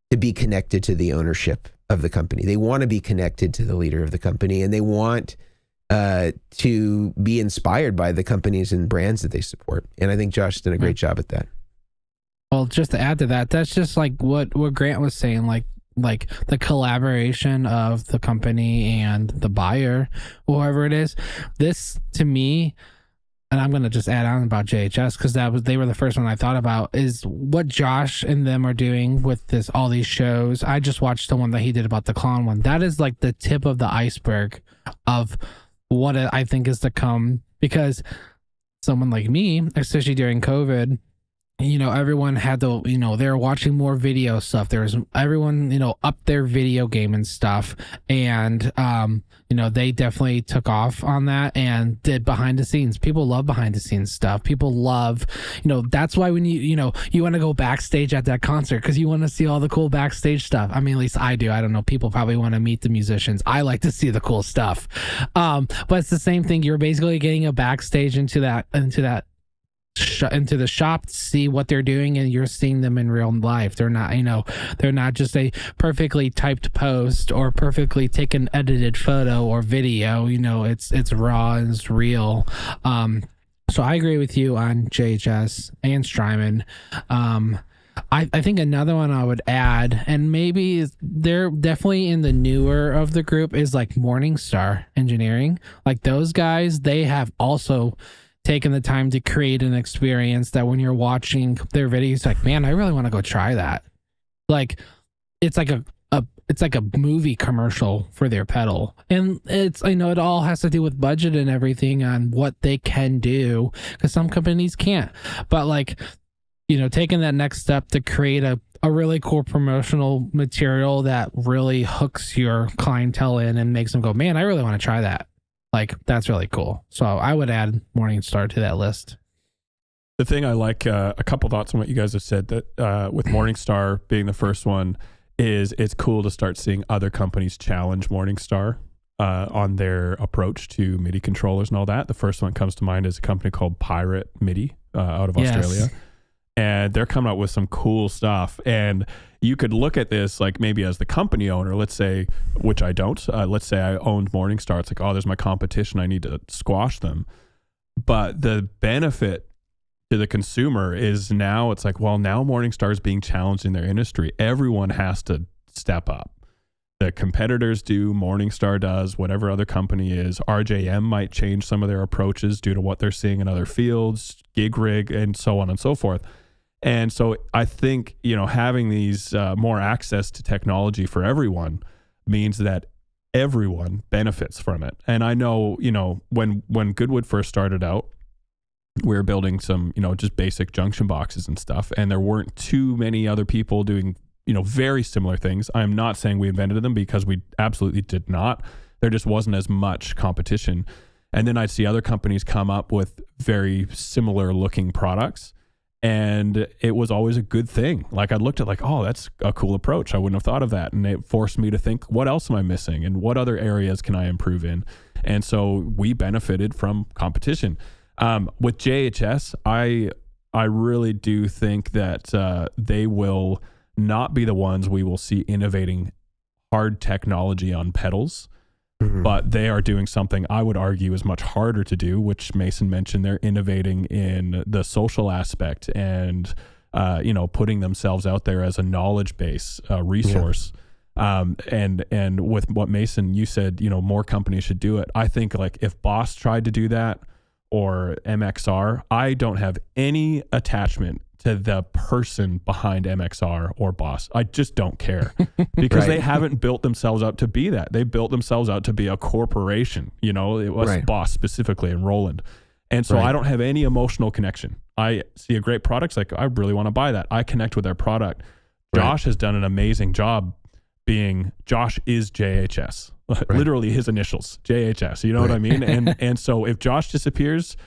to be connected to the ownership of the company. They want to be connected to the leader of the company, and they want to be inspired by the companies and brands that they support. And I think Josh has done a great job at that. Well, just to add to that, that's just like what Grant was saying, like the collaboration of the company and the buyer, whoever it is. This, to me, and I'm going to just add on about JHS, because they were the first one I thought about, is what Josh and them are doing with all these shows. I just watched the one that he did about the clown one. That is like the tip of the iceberg of what I think is to come, because someone like me, especially during COVID, everyone had to, they were watching more video stuff. There was everyone, up their video game and stuff. And, they definitely took off on that and did behind the scenes. People love behind the scenes stuff. People love, that's why when you want to go backstage at that concert, because you want to see all the cool backstage stuff. I mean, at least I do. I don't know. People probably want to meet the musicians. I like to see the cool stuff. But it's the same thing. You're basically getting a backstage into the shop to see what they're doing, and you're seeing them in real life. They're not just a perfectly typed post or perfectly taken edited photo or video. It's raw and it's real. So I agree with you on JHS and Strymon. I think another one I would add, and maybe they're definitely in the newer of the group, is like Morningstar Engineering. Like those guys, they have also taking the time to create an experience that when you're watching their videos, like, man, I really want to go try that. Like it's like a movie commercial for their pedal. And it's, it all has to do with budget and everything on what they can do, because some companies can't. But like, taking that next step to create a really cool promotional material that really hooks your clientele in and makes them go, man, I really want to try that. Like, that's really cool. So I would add Morningstar to that list. The thing I like, a couple thoughts on what you guys have said, that with Morningstar being the first one, is it's cool to start seeing other companies challenge Morningstar on their approach to MIDI controllers and all that. The first one that comes to mind is a company called Pirate MIDI out of Australia. And they're coming up with some cool stuff. And you could look at this like maybe as the company owner, let's say, which I don't, let's say I owned Morningstar. It's like, oh, there's my competition. I need to squash them. But the benefit to the consumer is now it's like, well, now Morningstar is being challenged in their industry. Everyone has to step up. The competitors do, Morningstar does, whatever other company is. RJM might change some of their approaches due to what they're seeing in other fields, gig rig, and so on and so forth. And so I think, having these more access to technology for everyone means that everyone benefits from it. And I know, when Goodwood first started out, we were building some, just basic junction boxes and stuff. And there weren't too many other people doing, very similar things. I'm not saying we invented them, because we absolutely did not. There just wasn't as much competition. And then I'd see other companies come up with very similar looking products. And it was always a good thing. Like I looked at like, oh, that's a cool approach. I wouldn't have thought of that. And it forced me to think, what else am I missing? And what other areas can I improve in? And so we benefited from competition. With JHS, I really do think that they will not be the ones we will see innovating hard technology on pedals. But they are doing something I would argue is much harder to do, which Mason mentioned. They're innovating in the social aspect and, putting themselves out there as a knowledge base resource. And with what Mason, you said, more companies should do it. I think like if Boss tried to do that or MXR, I don't have any attachment to the person behind MXR or Boss. I just don't care because they haven't built themselves up to be that. They built themselves out to be a corporation. It was Boss specifically and Roland. And so I don't have any emotional connection. I see a great product. It's like, I really want to buy that. I connect with their product. Josh has done an amazing job being Josh is JHS, literally his initials, JHS. You know what I mean? And so if Josh disappears,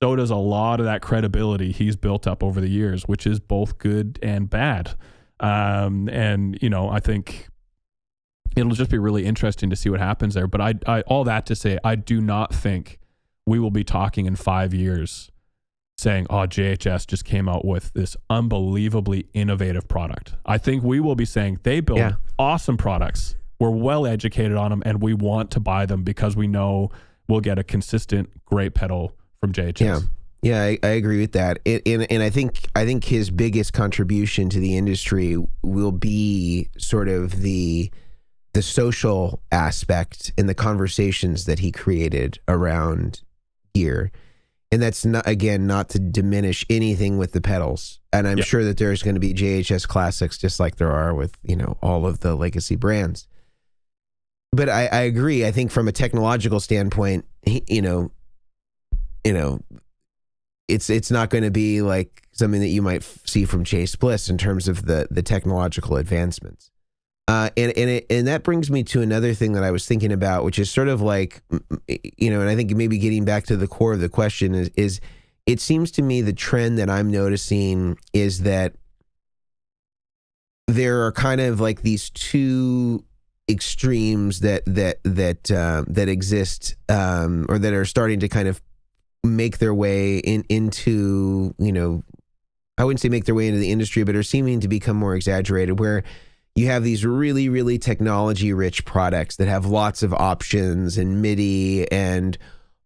so does a lot of that credibility he's built up over the years, which is both good and bad. I think it'll just be really interesting to see what happens there. But I all that to say, I do not think we will be talking in 5 years saying, oh, JHS just came out with this unbelievably innovative product. I think we will be saying they build awesome products. We're well educated on them and we want to buy them because we know we'll get a consistent, great pedal from JHS. Yeah, I agree with that. And I think his biggest contribution to the industry will be sort of the social aspect and the conversations that he created around gear. And that's not to diminish anything with the pedals. And I'm sure that there's going to be JHS classics just like there are with, all of the legacy brands. But I agree. I think from a technological standpoint, it's not going to be like something that you might see from Chase Bliss in terms of the technological advancements. And that brings me to another thing that I was thinking about, which is sort of like, and I think maybe getting back to the core of the question is it seems to me the trend that I'm noticing is that there are kind of like these two extremes that exist or that are starting to kind of make their way into, I wouldn't say make their way into the industry, but are seeming to become more exaggerated, where you have these really, really technology rich products that have lots of options and MIDI and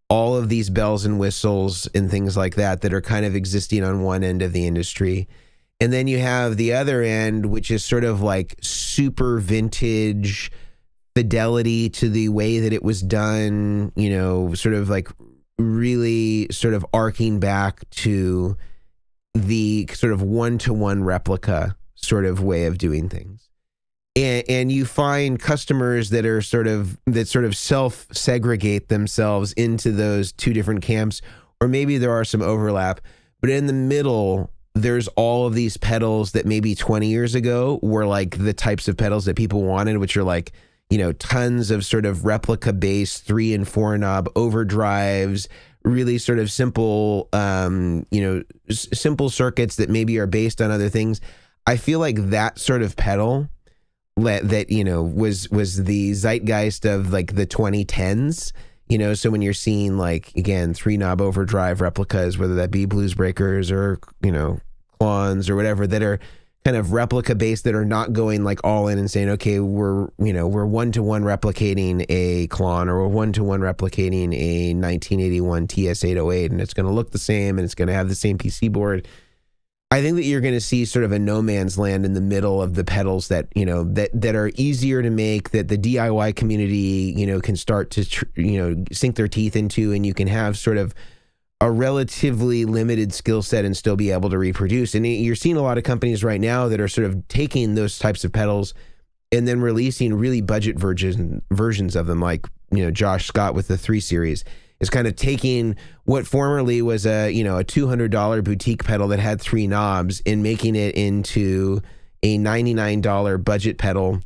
all of these bells and whistles and things like that are kind of existing on one end of the industry. And then you have the other end, which is sort of like super vintage fidelity to the way that it was done, sort of like really sort of arcing back to the sort of one-to-one replica sort of way of doing things. And you find customers that are sort of self-segregate themselves into those two different camps, or maybe there are some overlap, but in the middle, there's all of these pedals that maybe 20 years ago were like the types of pedals that people wanted, which are like, tons of sort of replica bass, 3 and 4 knob overdrives, really sort of simple, simple circuits that maybe are based on other things. I feel like that sort of pedal that was the zeitgeist of like the 2010s, so when you're seeing like, again, 3 knob overdrive replicas, whether that be Blues Breakers or Klawns or whatever, that are kind of replica based, that are not going like all in and saying, okay, we're one-to-one replicating a Klawn, or we're one-to-one replicating a 1981 TS808, and it's going to look the same and it's going to have the same PC board. I think that you're going to see sort of a no man's land in the middle of the pedals that, that are easier to make, that the DIY community, can start to, sink their teeth into, and you can have sort of a relatively limited skill set and still be able to reproduce. And you're seeing a lot of companies right now that are sort of taking those types of pedals and then releasing really budget versions of them, like, Josh Scott with the 3 Series. Is kind of taking what formerly was a $200 boutique pedal that had 3 knobs and making it into a $99 budget pedal,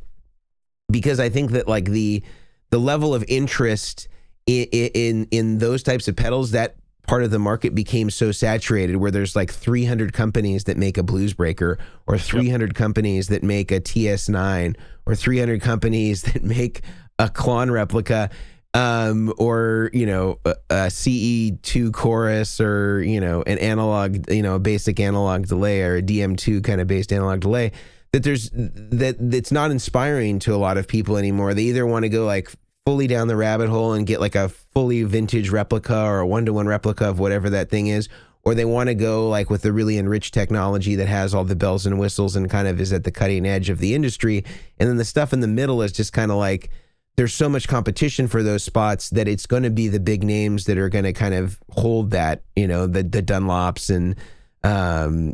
because I think that like the level of interest in those types of pedals, that part of the market became so saturated where there's like 300 companies that make a blues breaker, or 300 companies that make a TS9, or 300 companies that make a Klon replica, or, you know, a CE2 chorus, or, you know, an analog, you know, a basic analog delay, or a DM2 kind of based analog delay, that's not inspiring to a lot of people anymore. They either want to go like fully down the rabbit hole and get like a fully vintage replica or a 1-to-1 replica of whatever that thing is, or they want to go like with the really enriched technology that has all the bells and whistles and kind of is at the cutting edge of the industry. And then the stuff in the middle is just kind of like, there's so much competition for those spots that it's going to be the big names that are going to kind of hold that, you know, the Dunlops and,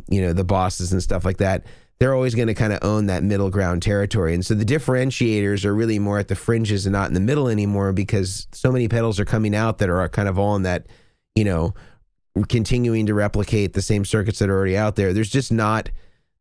you know, the Bosses and stuff like that. They're always going to kind of own that middle ground territory. And so the differentiators are really more at the fringes and not in the middle anymore, because so many pedals are coming out that are kind of all in that, you know, continuing to replicate the same circuits that are already out there. There's just not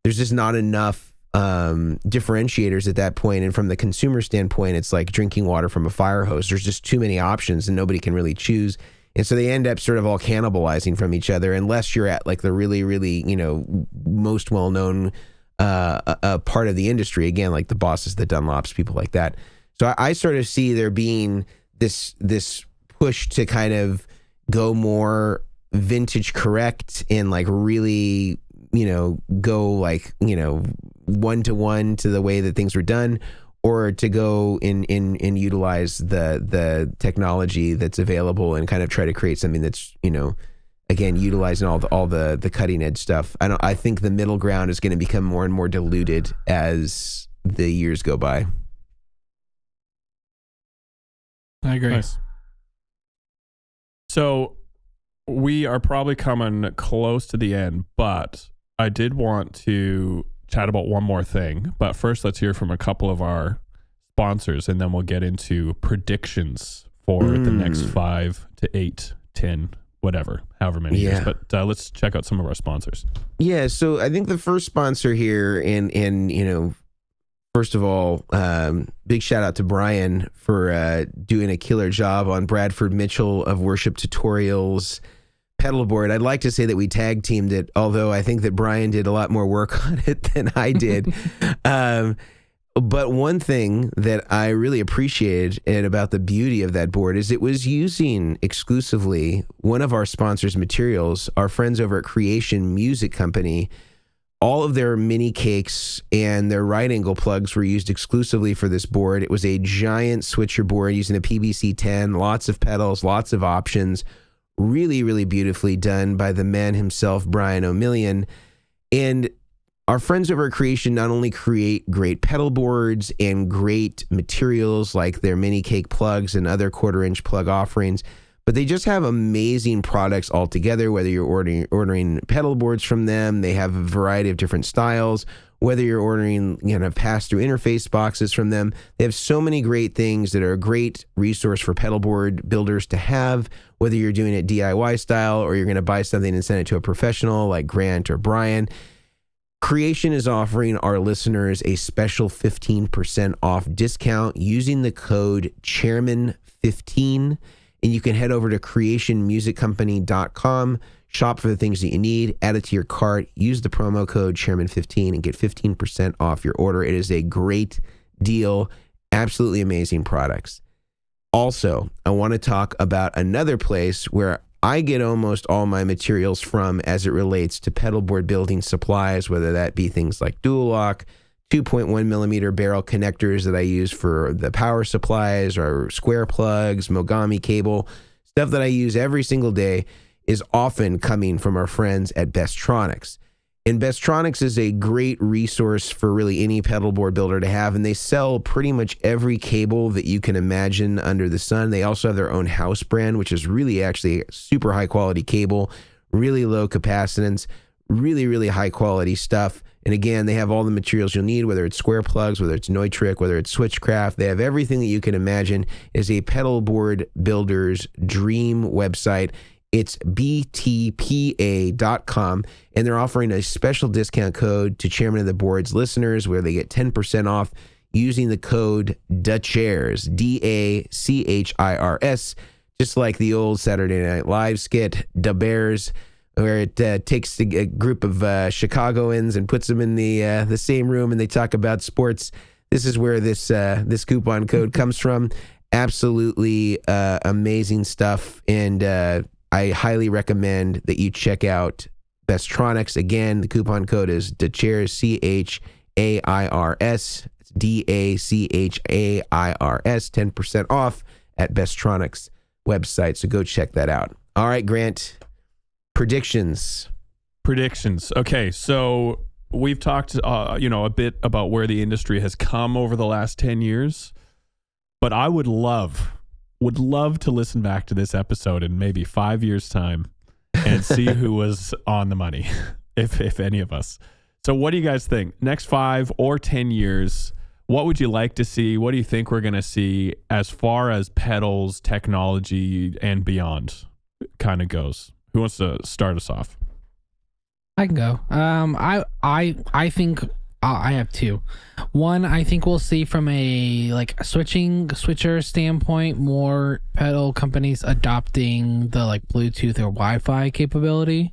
enough differentiators at that point. And from the consumer standpoint, it's like drinking water from a fire hose. There's just too many options and nobody can really choose. And so they end up sort of all cannibalizing from each other, unless you're at like the really, really, you know, most well-known a part of the industry, again, like the Bosses, the Dunlops, people like that. So I sort of see there being this push to kind of go more vintage correct and like really, you know, go like, you know, 1-to-1 to the way that things were done, or to go in utilize the technology that's available and kind of try to create something that's, you know, again, utilizing all the cutting edge stuff. I think the middle ground is going to become more and more diluted as the years go by. I agree. Nice. So we are probably coming close to the end, but I did want to chat about one more thing. But first, let's hear from a couple of our sponsors, and then we'll get into predictions for the next 5 to 8, 10, whatever, however many years. But let's check out some of our sponsors. Yeah, so I think the first sponsor here, and you know, first of all, big shout out to Brian for doing a killer job on Bradford Mitchell of Worship Tutorials pedalboard. I'd like to say that we tag teamed it, although I think that Brian did a lot more work on it than I did. But one thing that I really appreciated about the beauty of that board is it was using exclusively one of our sponsors' materials, our friends over at Creation Music Company. All of their mini cakes and their right angle plugs were used exclusively for this board. It was a giant switcher board using a PBC 10, lots of pedals, lots of options, really, really beautifully done by the man himself, Brian Omilion. And our friends over at Creation not only create great pedal boards and great materials like their mini cake plugs and other 1/4-inch plug offerings, but they just have amazing products altogether. Whether you're ordering pedal boards from them, they have a variety of different styles. Whether you're ordering, you know, pass-through interface boxes from them, they have so many great things that are a great resource for pedal board builders to have. Whether you're doing it DIY style or you're going to buy something and send it to a professional like Grant or Brian, Creation is offering our listeners a special 15% off discount using the code Chairmen15. And you can head over to creationmusiccompany.com, shop for the things that you need, add it to your cart, use the promo code Chairman15 and get 15% off your order. It is a great deal, absolutely amazing products. Also, I want to talk about another place where I get almost all my materials from as it relates to pedalboard building supplies, whether that be things like dual lock, 2.1 millimeter barrel connectors that I use for the power supplies, or square plugs, Mogami cable, stuff that I use every single day is often coming from our friends at Bestronix. And Bestronix is a great resource for really any pedalboard builder to have, and they sell pretty much every cable that you can imagine under the sun. They also have their own house brand, which is really actually super high quality cable, really low capacitance, really, really high quality stuff. And again, they have all the materials you'll need, whether it's square plugs, whether it's Neutrik, whether it's Switchcraft. They have everything that you can imagine. Is a pedalboard builder's dream website. It's btpa.com, and they're offering a special discount code to Chairman of the Board's listeners where they get 10% off using the code DACHIRS, DACHIRS, just like the old Saturday Night Live skit, Da Bears, where it takes a group of Chicagoans and puts them in the same room and they talk about sports. This is where this coupon code comes from. Absolutely amazing stuff, and I highly recommend that you check out Bestronics. Again, the coupon code is DACHAIRS, CHAIRS, DACHAIRS, 10% off at Bestronics website. So go check that out. All right, Grant, predictions. Okay, so we've talked, a bit about where the industry has come over the last 10 years, but I would love to listen back to this episode in maybe 5 years' time and see who was on the money, if any of us. So what do you guys think? Next 5 or 10 years, what would you like to see? What do you think we're going to see as far as pedals, technology, and beyond kind of goes? Who wants to start us off? I can go. I think I have 2. One, I think we'll see from a switcher standpoint, more pedal companies adopting the Bluetooth or Wi-Fi capability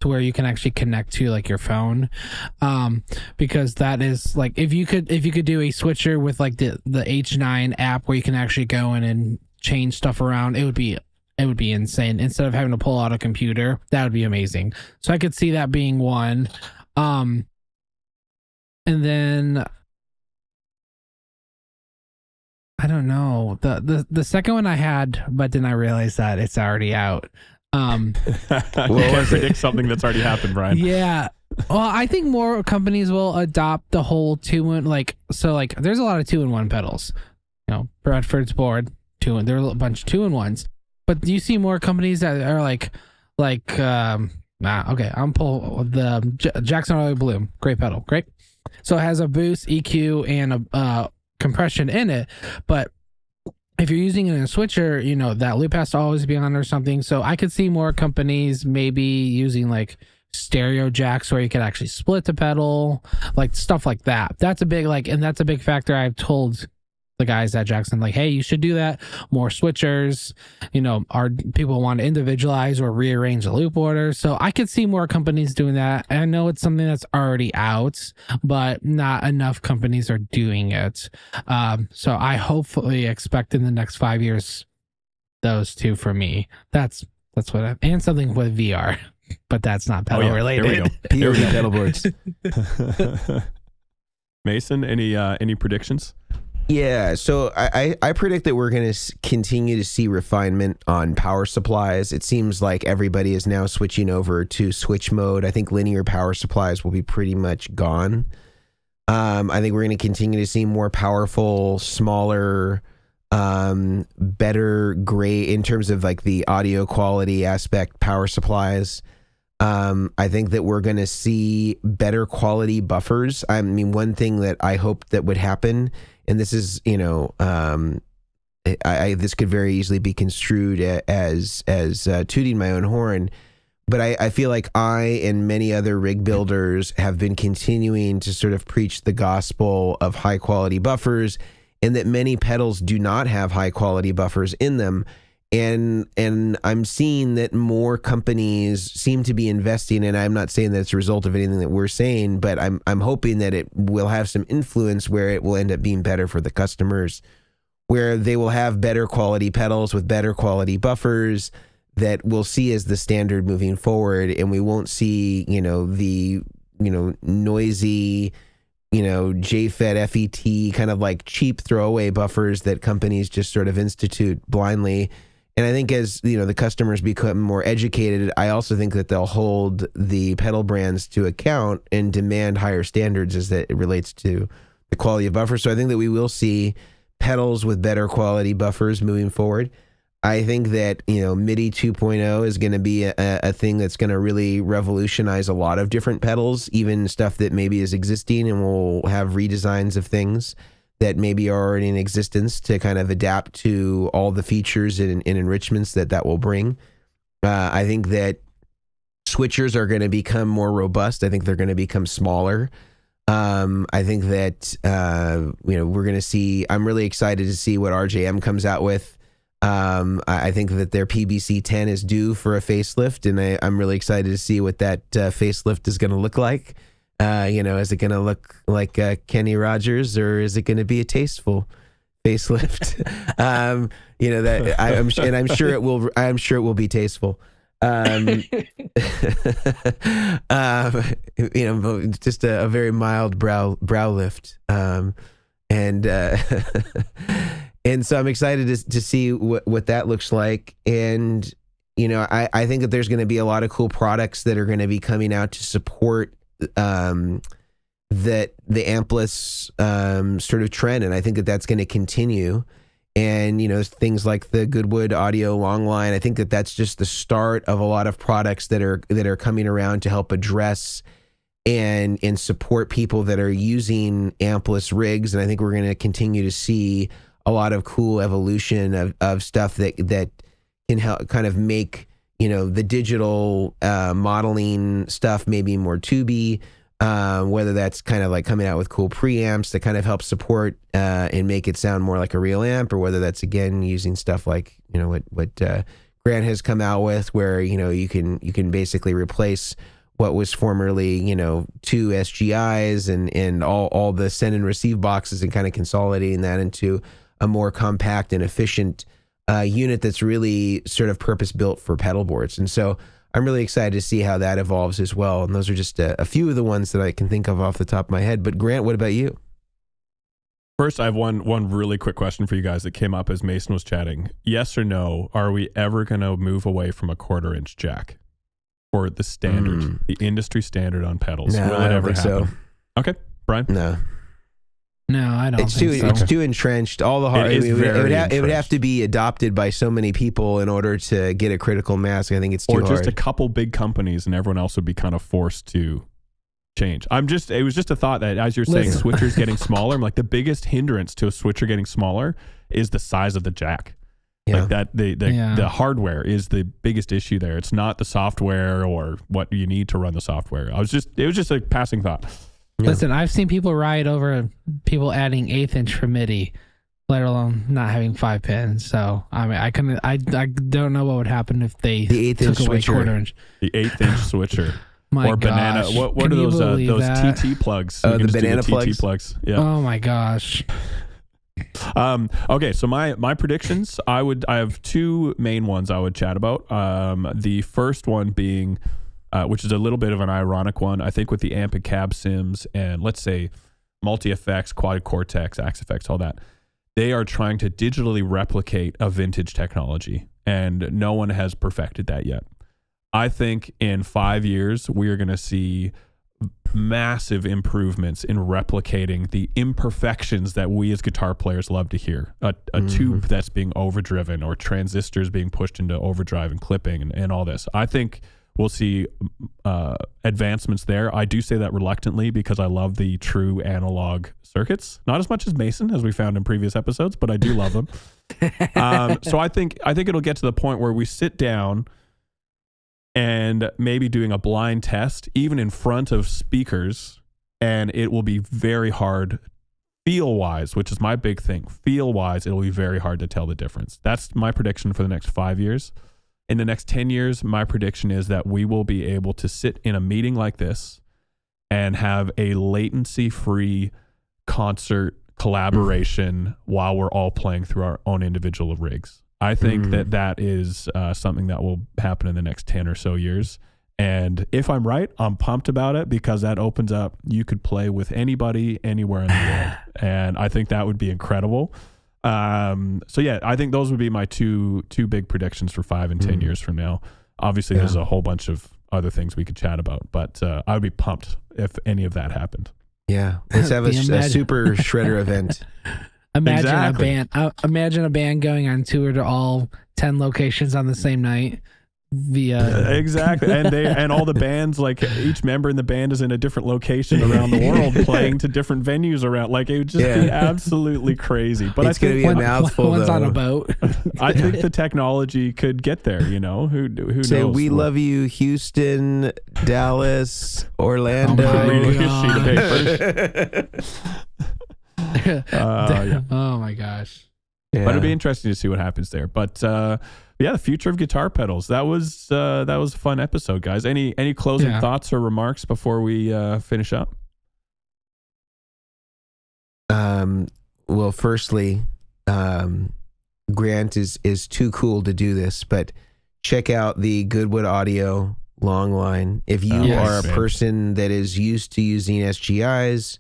to where you can actually connect to your phone, because that is if you could do a switcher with the H9 app where you can actually go in and change stuff around, it would be insane. Instead of having to pull out a computer, that would be amazing. So I could see that being one. And then I don't know. The second one I had, but then I realized that it's already out. You can't predict something that's already happened, Brian. Yeah. Well, I think more companies will adopt the whole 2-in. There's a lot of 2-in-1 pedals. Bradford's board, there are a bunch of 2-in-1s. But you see more companies that are I'm pull the Jackson Early Bloom. Great pedal. Great. So it has a boost, EQ, and a compression in it. But if you're using it in a switcher, that loop has to always be on or something. So I could see more companies maybe using stereo jacks where you could actually split the pedal, stuff like that. That's a big and that's a big factor. I've told the guys at Jackson, hey, you should do that. More switchers, our people want to individualize or rearrange the loop order. So I could see more companies doing that. And I know it's something that's already out, but not enough companies are doing it. So I hopefully expect in the next 5 years, those 2 for me. That's what and something with VR, but that's not pedal related. There we go. Pedal boards. Mason, any predictions? Yeah, so I predict that we're going to continue to see refinement on power supplies. It seems like everybody is now switching over to switch mode. I think linear power supplies will be pretty much gone. I think we're going to continue to see more powerful, smaller, better gray in terms of the audio quality aspect power supplies. I think that we're going to see better quality buffers. I mean, one thing that I hope that would happen, and this is, this could very easily be construed as tooting my own horn, but I feel like I and many other rig builders have been continuing to sort of preach the gospel of high quality buffers, and that many pedals do not have high quality buffers in them. And I'm seeing that more companies seem to be investing, and I'm not saying that it's a result of anything that we're saying, but I'm hoping that it will have some influence where it will end up being better for the customers, where they will have better quality pedals with better quality buffers that we'll see as the standard moving forward, and we won't see, the, noisy, JFET, FET kind of cheap throwaway buffers that companies just sort of institute blindly. And I think as, the customers become more educated, I also think that they'll hold the pedal brands to account and demand higher standards as that it relates to the quality of buffers. So I think that we will see pedals with better quality buffers moving forward. I think that, MIDI 2.0 is going to be a thing that's going to really revolutionize a lot of different pedals, even stuff that maybe is existing, and we'll have redesigns of things that maybe are already in existence to kind of adapt to all the features and enrichments that will bring. I think that switchers are going to become more robust. I think they're going to become smaller. I think that, we're going to see, I'm really excited to see what RJM comes out with. I think that their PBC 10 is due for a facelift, and I'm really excited to see what that facelift is going to look like. Is it going to look like Kenny Rogers, or is it going to be a tasteful facelift? I'm sure it will. I'm sure it will be tasteful. Just a very mild brow lift. And so I'm excited to see what that looks like. And, I think that there's going to be a lot of cool products that are going to be coming out to support that the ampless sort of trend. And I think that that's going to continue. And, things like the Goodwood audio long line, I think that that's just the start of a lot of products that are coming around to help address and support people that are using ampless rigs. And I think we're going to continue to see a lot of cool evolution of stuff that can help kind of make, the digital modeling stuff maybe more tubey, whether that's kind of like coming out with cool preamps that kind of help support and make it sound more like a real amp, or whether that's, again, using stuff like, what Grant has come out with, where, you can basically replace what was formerly, 2 SGIs and all the send and receive boxes, and kind of consolidating that into a more compact and efficient unit that's really sort of purpose built for pedal boards. And so I'm really excited to see how that evolves as well. And those are just a few of the ones that I can think of off the top of my head. But Grant, what about you? First, I have one really quick question for you guys that came up as Mason was chatting. Yes or no, are we ever going to move away from a 1/4-inch jack for the standard, the industry standard on pedals? No, Will it ever happen? So. Okay, Brian? No, I don't think so. It's too entrenched. All the hard. It would have to be adopted by so many people in order to get a critical mass. I think it's too hard. Or just a couple big companies, and everyone else would be kind of forced to change. It was just a thought that, as you're saying, switchers getting smaller, I'm like, the biggest hindrance to a switcher getting smaller is the size of the jack. Yeah. Like that, the hardware is the biggest issue there. It's not the software or what you need to run the software. It was just a passing thought. Yeah. Listen, I've seen people riot over people adding 1/8-inch for MIDI, let alone not having 5 pins. So I mean, I don't know what would happen if they took away 1/4-inch. The 1/8-inch switcher. My or gosh. banana. What are those TT plugs? The banana plugs. Yeah. Oh my gosh. Okay, so my predictions, I have 2 main ones I would chat about. The first one being, which is a little bit of an ironic one, I think with the amp and cab sims and, let's say, multi-effects, quad cortex, axe effects, all that, they are trying to digitally replicate a vintage technology, and no one has perfected that yet. I think in 5 years, we are going to see massive improvements in replicating the imperfections that we as guitar players love to hear. A tube that's being overdriven, or transistors being pushed into overdrive and clipping and all this. I think we'll see advancements there. I do say that reluctantly because I love the true analog circuits. Not as much as Mason, as we found in previous episodes, but I do love them. So I think it'll get to the point where we sit down and maybe doing a blind test, even in front of speakers, and it will be very hard feel-wise, which is my big thing. Feel-wise, it'll be very hard to tell the difference. That's my prediction for the next 5 years. In the next 10 years, my prediction is that we will be able to sit in a meeting like this and have a latency-free concert collaboration while we're all playing through our own individual rigs. I think that is something that will happen in the next 10 or so years. And if I'm right, I'm pumped about it, because that opens up, you could play with anybody, anywhere in the world. And I think that would be incredible. So yeah, I think those would be my two big predictions for 5 and 10 years from now. Obviously, there's a whole bunch of other things we could chat about, but I would be pumped if any of that happened. Yeah, let's have a super shredder event. Imagine a band going on tour to all 10 locations on the same night via exactly. And all the bands, like each member in the band is in a different location around the world playing to different venues around. Like, it would just be absolutely crazy. But it's going to be a mouthful. One's on a boat. I think the technology could get there. Who knows? Say, we love you, Houston, Dallas, Orlando. Reading a sheet of paper. Oh my gosh. But it'll be interesting to see what happens there. But yeah, the future of guitar pedals. That was a fun episode, guys. Any closing thoughts or remarks before we finish up? Well, firstly, Grant is too cool to do this, but check out the Goodwood Audio long line. If you are a person that is used to using SGIs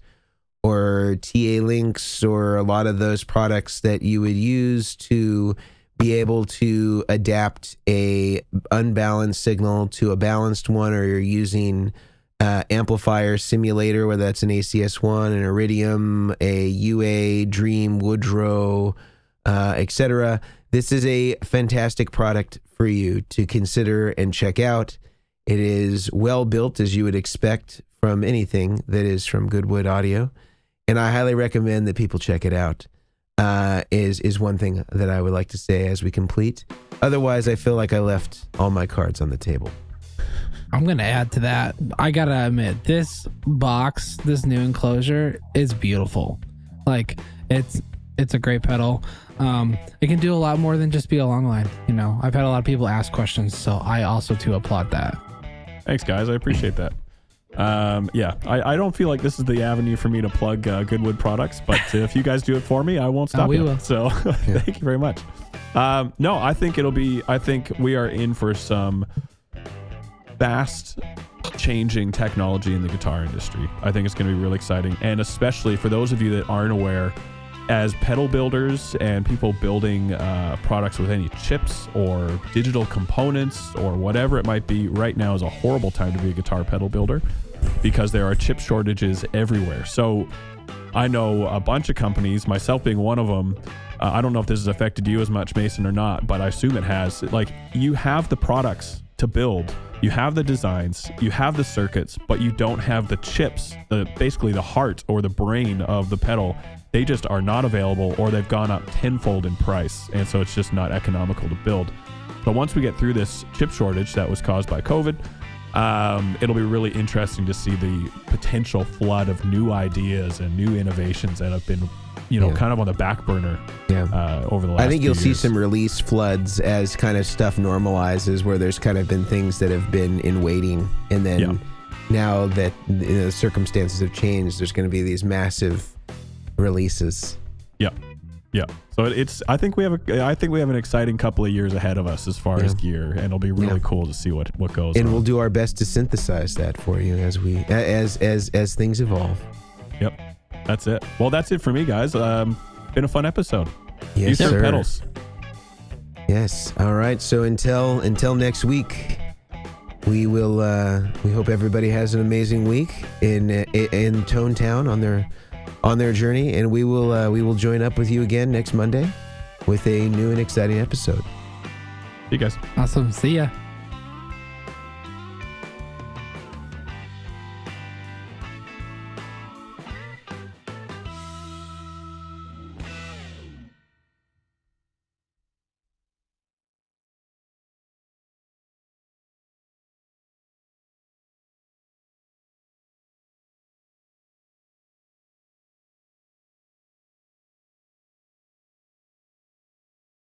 or TA links or a lot of those products that you would use to be able to adapt a unbalanced signal to a balanced one, or you're using amplifier simulator, whether that's an ACS1, an Iridium, a UA, Dream, Woodrow, etc. This is a fantastic product for you to consider and check out. It is well built, as you would expect from anything that is from Goodwood Audio, and I highly recommend that people check it out. Is one thing that I would like to say as we complete. Otherwise, I feel like I left all my cards on the table. I'm going to add to that. I got to admit, this box, this new enclosure is beautiful. Like, it's a great pedal. It can do a lot more than just be a long line. You know, I've had a lot of people ask questions, so I also too applaud that. Thanks, guys. I appreciate that. I don't feel like this is the avenue for me to plug Goodwood products, but if you guys do it for me, I won't stop you. Will. So thank you very much. No, I think we are in for some fast changing technology in the guitar industry. I think it's going to be really exciting. And especially for those of you that aren't aware, as pedal builders and people building products with any chips or digital components or whatever it might be, right now is a horrible time to be a guitar pedal builder because there are chip shortages everywhere. So I know a bunch of companies, myself being one of them. I don't know if this has affected you as much, Mason, or not, but I assume it has. Like, you have the products to build, you have the designs, you have the circuits, but you don't have the chips, basically the heart or the brain of the pedal. They just are not available, or they've gone up tenfold in price, and so it's just not economical to build. But once we get through this chip shortage that was caused by COVID, it'll be really interesting to see the potential flood of new ideas and new innovations that have been, kind of on the back burner over the last I think you'll few see years. some release floods as kind of stuff normalizes, where there's kind of been things that have been in waiting, and then now that the circumstances have changed, there's going to be these massive releases. Yeah. So I think we have an exciting couple of years ahead of us as far as gear, and it'll be really cool to see what goes on. And we'll do our best to synthesize that for you as things evolve. Yep. That's it. Well, that's it for me, guys. Been a fun episode. Yes, Use sir. some pedals. Yes. All right. So until next week, we will. We hope everybody has an amazing week in Tone Town on their journey, and we will join up with you again next Monday with a new and exciting episode. See you guys. Awesome. See ya.